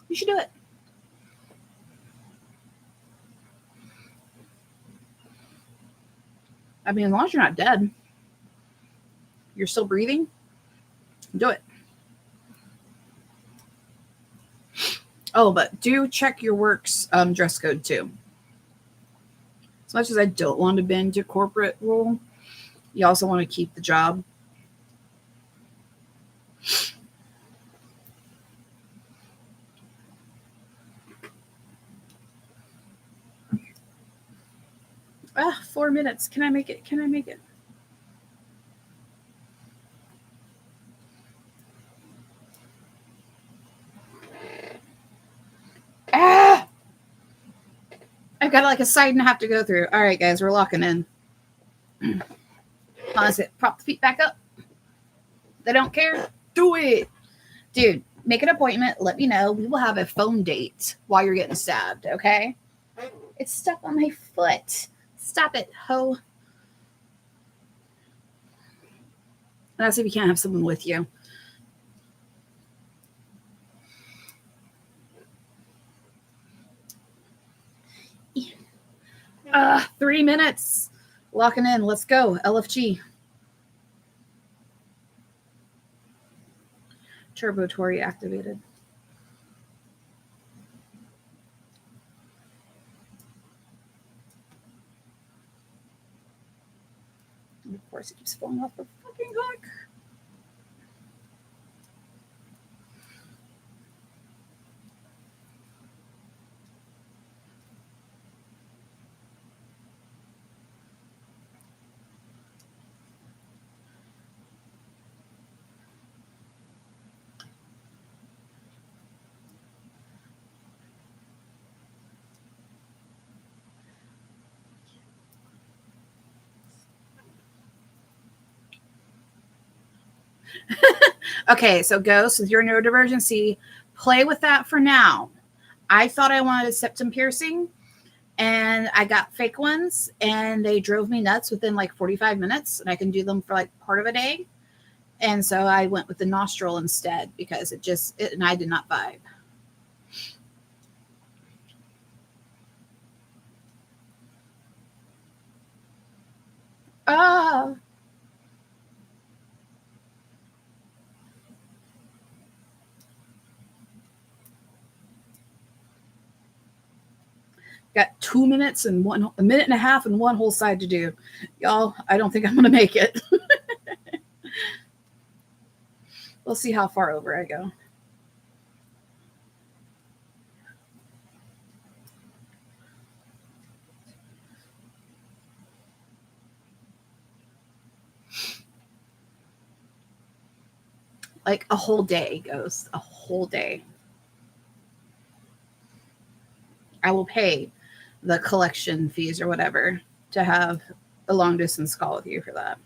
A: You should do it. I mean, as long as you're not dead, you're still breathing, do it. Oh, but do check your work's dress code too. As much as I don't want to bend to corporate rule, you also want to keep the job. Ah, 4 minutes. Can I make it? Can I make it? Ah! I've got like a side and a half to go through. All right, guys, we're locking in. Pause it. Prop the feet back up. They don't care. Do it. Dude, make an appointment. Let me know. We will have a phone date while you're getting stabbed, okay? It's stuck on my foot. Stop it, ho. That's if you can't have someone with you. 3 minutes. Locking in. Let's go. LFG. Turbo Tori activated. And of course, it keeps falling off the fucking hook. Okay, so Ghost, with your neurodivergency, play with that for now. I thought I wanted a septum piercing, and I got fake ones, and they drove me nuts within like 45 minutes, and I can do them for like part of a day. And so I went with the nostril instead because and I did not vibe. Oh. Got 2 minutes and a minute and a half and one whole side to do. Y'all, I don't think I'm going to make it. We'll see how far over I go. Like a whole day, Ghost. A whole day. I will pay the collection fees or whatever to have a long distance call with you for that.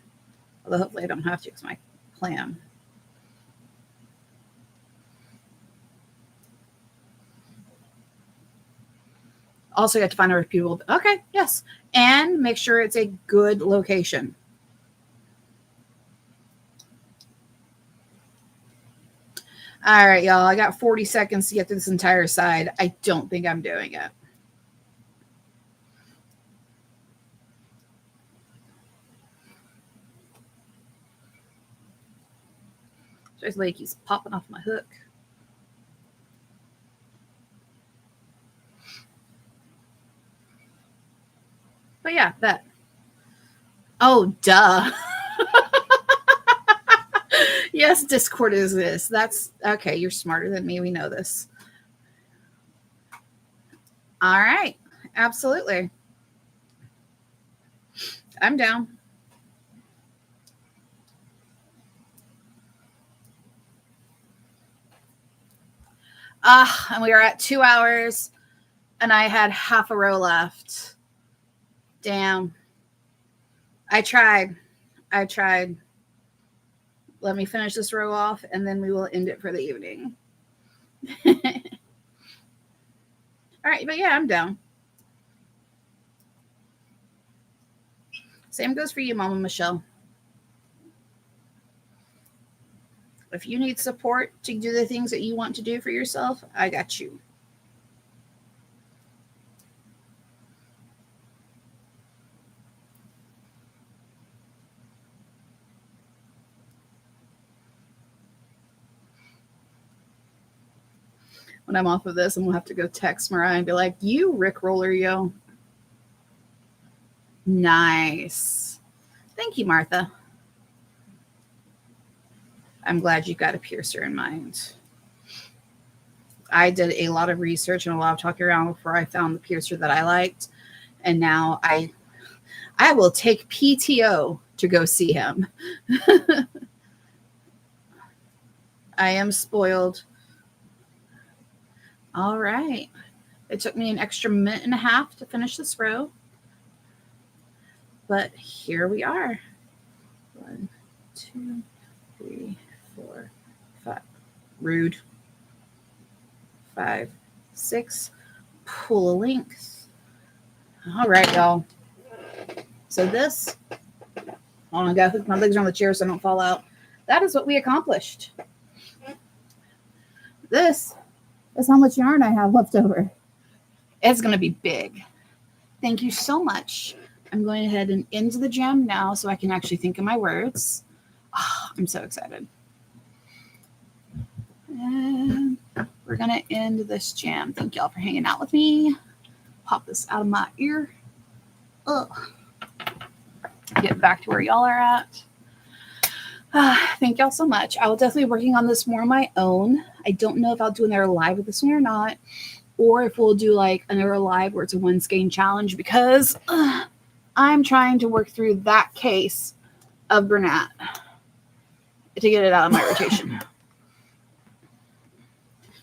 A: Although hopefully I don't have to because my plan. Also, you have to find out people. Okay, yes. And make sure it's a good location. All right, y'all. I got 40 seconds to get through this entire side. I don't think I'm doing it. Just like he's popping off my hook. But yeah, that. Oh, duh. Yes, Discord is this. That's okay. You're smarter than me. We know this. All right. Absolutely. I'm down. And we are at 2 hours, and I had half a row left. Damn. I tried. Let me finish this row off, and then we will end it for the evening. All right, but yeah, I'm down. Same goes for you, Mama Michelle. If you need support to do the things that you want to do for yourself, I got you. when I'm off of this, and we'll have to go text Mariah and be like, you Rickroller, yo. Nice. Thank you, Martha. I'm glad you got a piercer in mind. I did a lot of research and a lot of talking around before I found the piercer that I liked. And now I will take PTO to go see him. I am spoiled. All right. It took me an extra minute and a half to finish this row. But here we are. 1, 2, 3, 4, 5. Rude. 5, 6. Pull a length. All right, y'all. So this, oh my God, my legs are on the chair so I don't fall out. That is what we accomplished. This is how much yarn I have left over. It's going to be big. Thank you so much. I'm going ahead and end the jam now so I can actually think of my words. Oh, I'm so excited. And we're going to end this jam. Thank y'all for hanging out with me. Pop this out of my ear. Ugh. Get back to where y'all are at. Thank y'all so much. I will definitely be working on this more on my own. I don't know if I'll do another live with this one or not, or if we'll do like another live where it's a one skein challenge, because I'm trying to work through that case of Bernat to get it out of my rotation.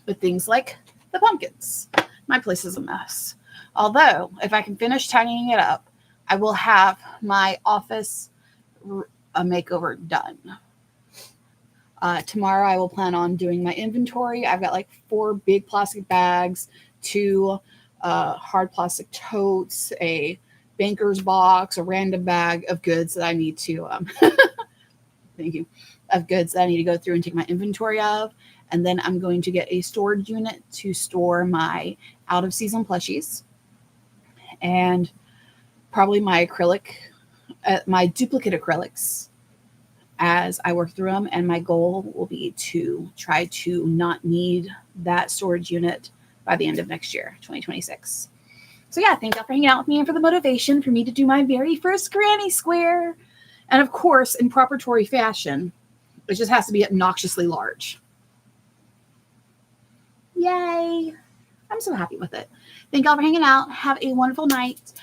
A: With things like the pumpkins. My place is a mess. Although, if I can finish tidying it up, I will have my office a makeover done. Tomorrow I will plan on doing my inventory. I've got like 4 big plastic bags, 2 hard plastic totes, a banker's box, a random bag of goods that I need to thank you, of goods that I need to go through and take my inventory of. And then I'm going to get a storage unit to store my out of season plushies and probably my acrylic, my duplicate acrylics as I work through them. And my goal will be to try to not need that storage unit by the end of next year, 2026. So yeah, thank y'all for hanging out with me and for the motivation for me to do my very first granny square. And of course, in proper Tory fashion, it just has to be obnoxiously large. Yay. I'm so happy with it. Thank y'all for hanging out. Have a wonderful night.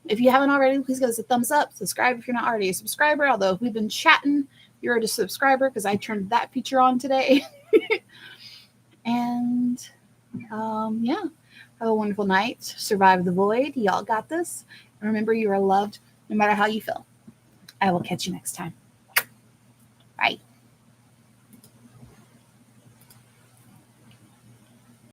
A: If you haven't already, please give us a thumbs up. Subscribe if you're not already a subscriber. Although if we've been chatting, you're a subscriber because I turned that feature on today. And yeah, have a wonderful night. Survive the void. Y'all got this. And remember, you are loved no matter how you feel. I will catch you next time.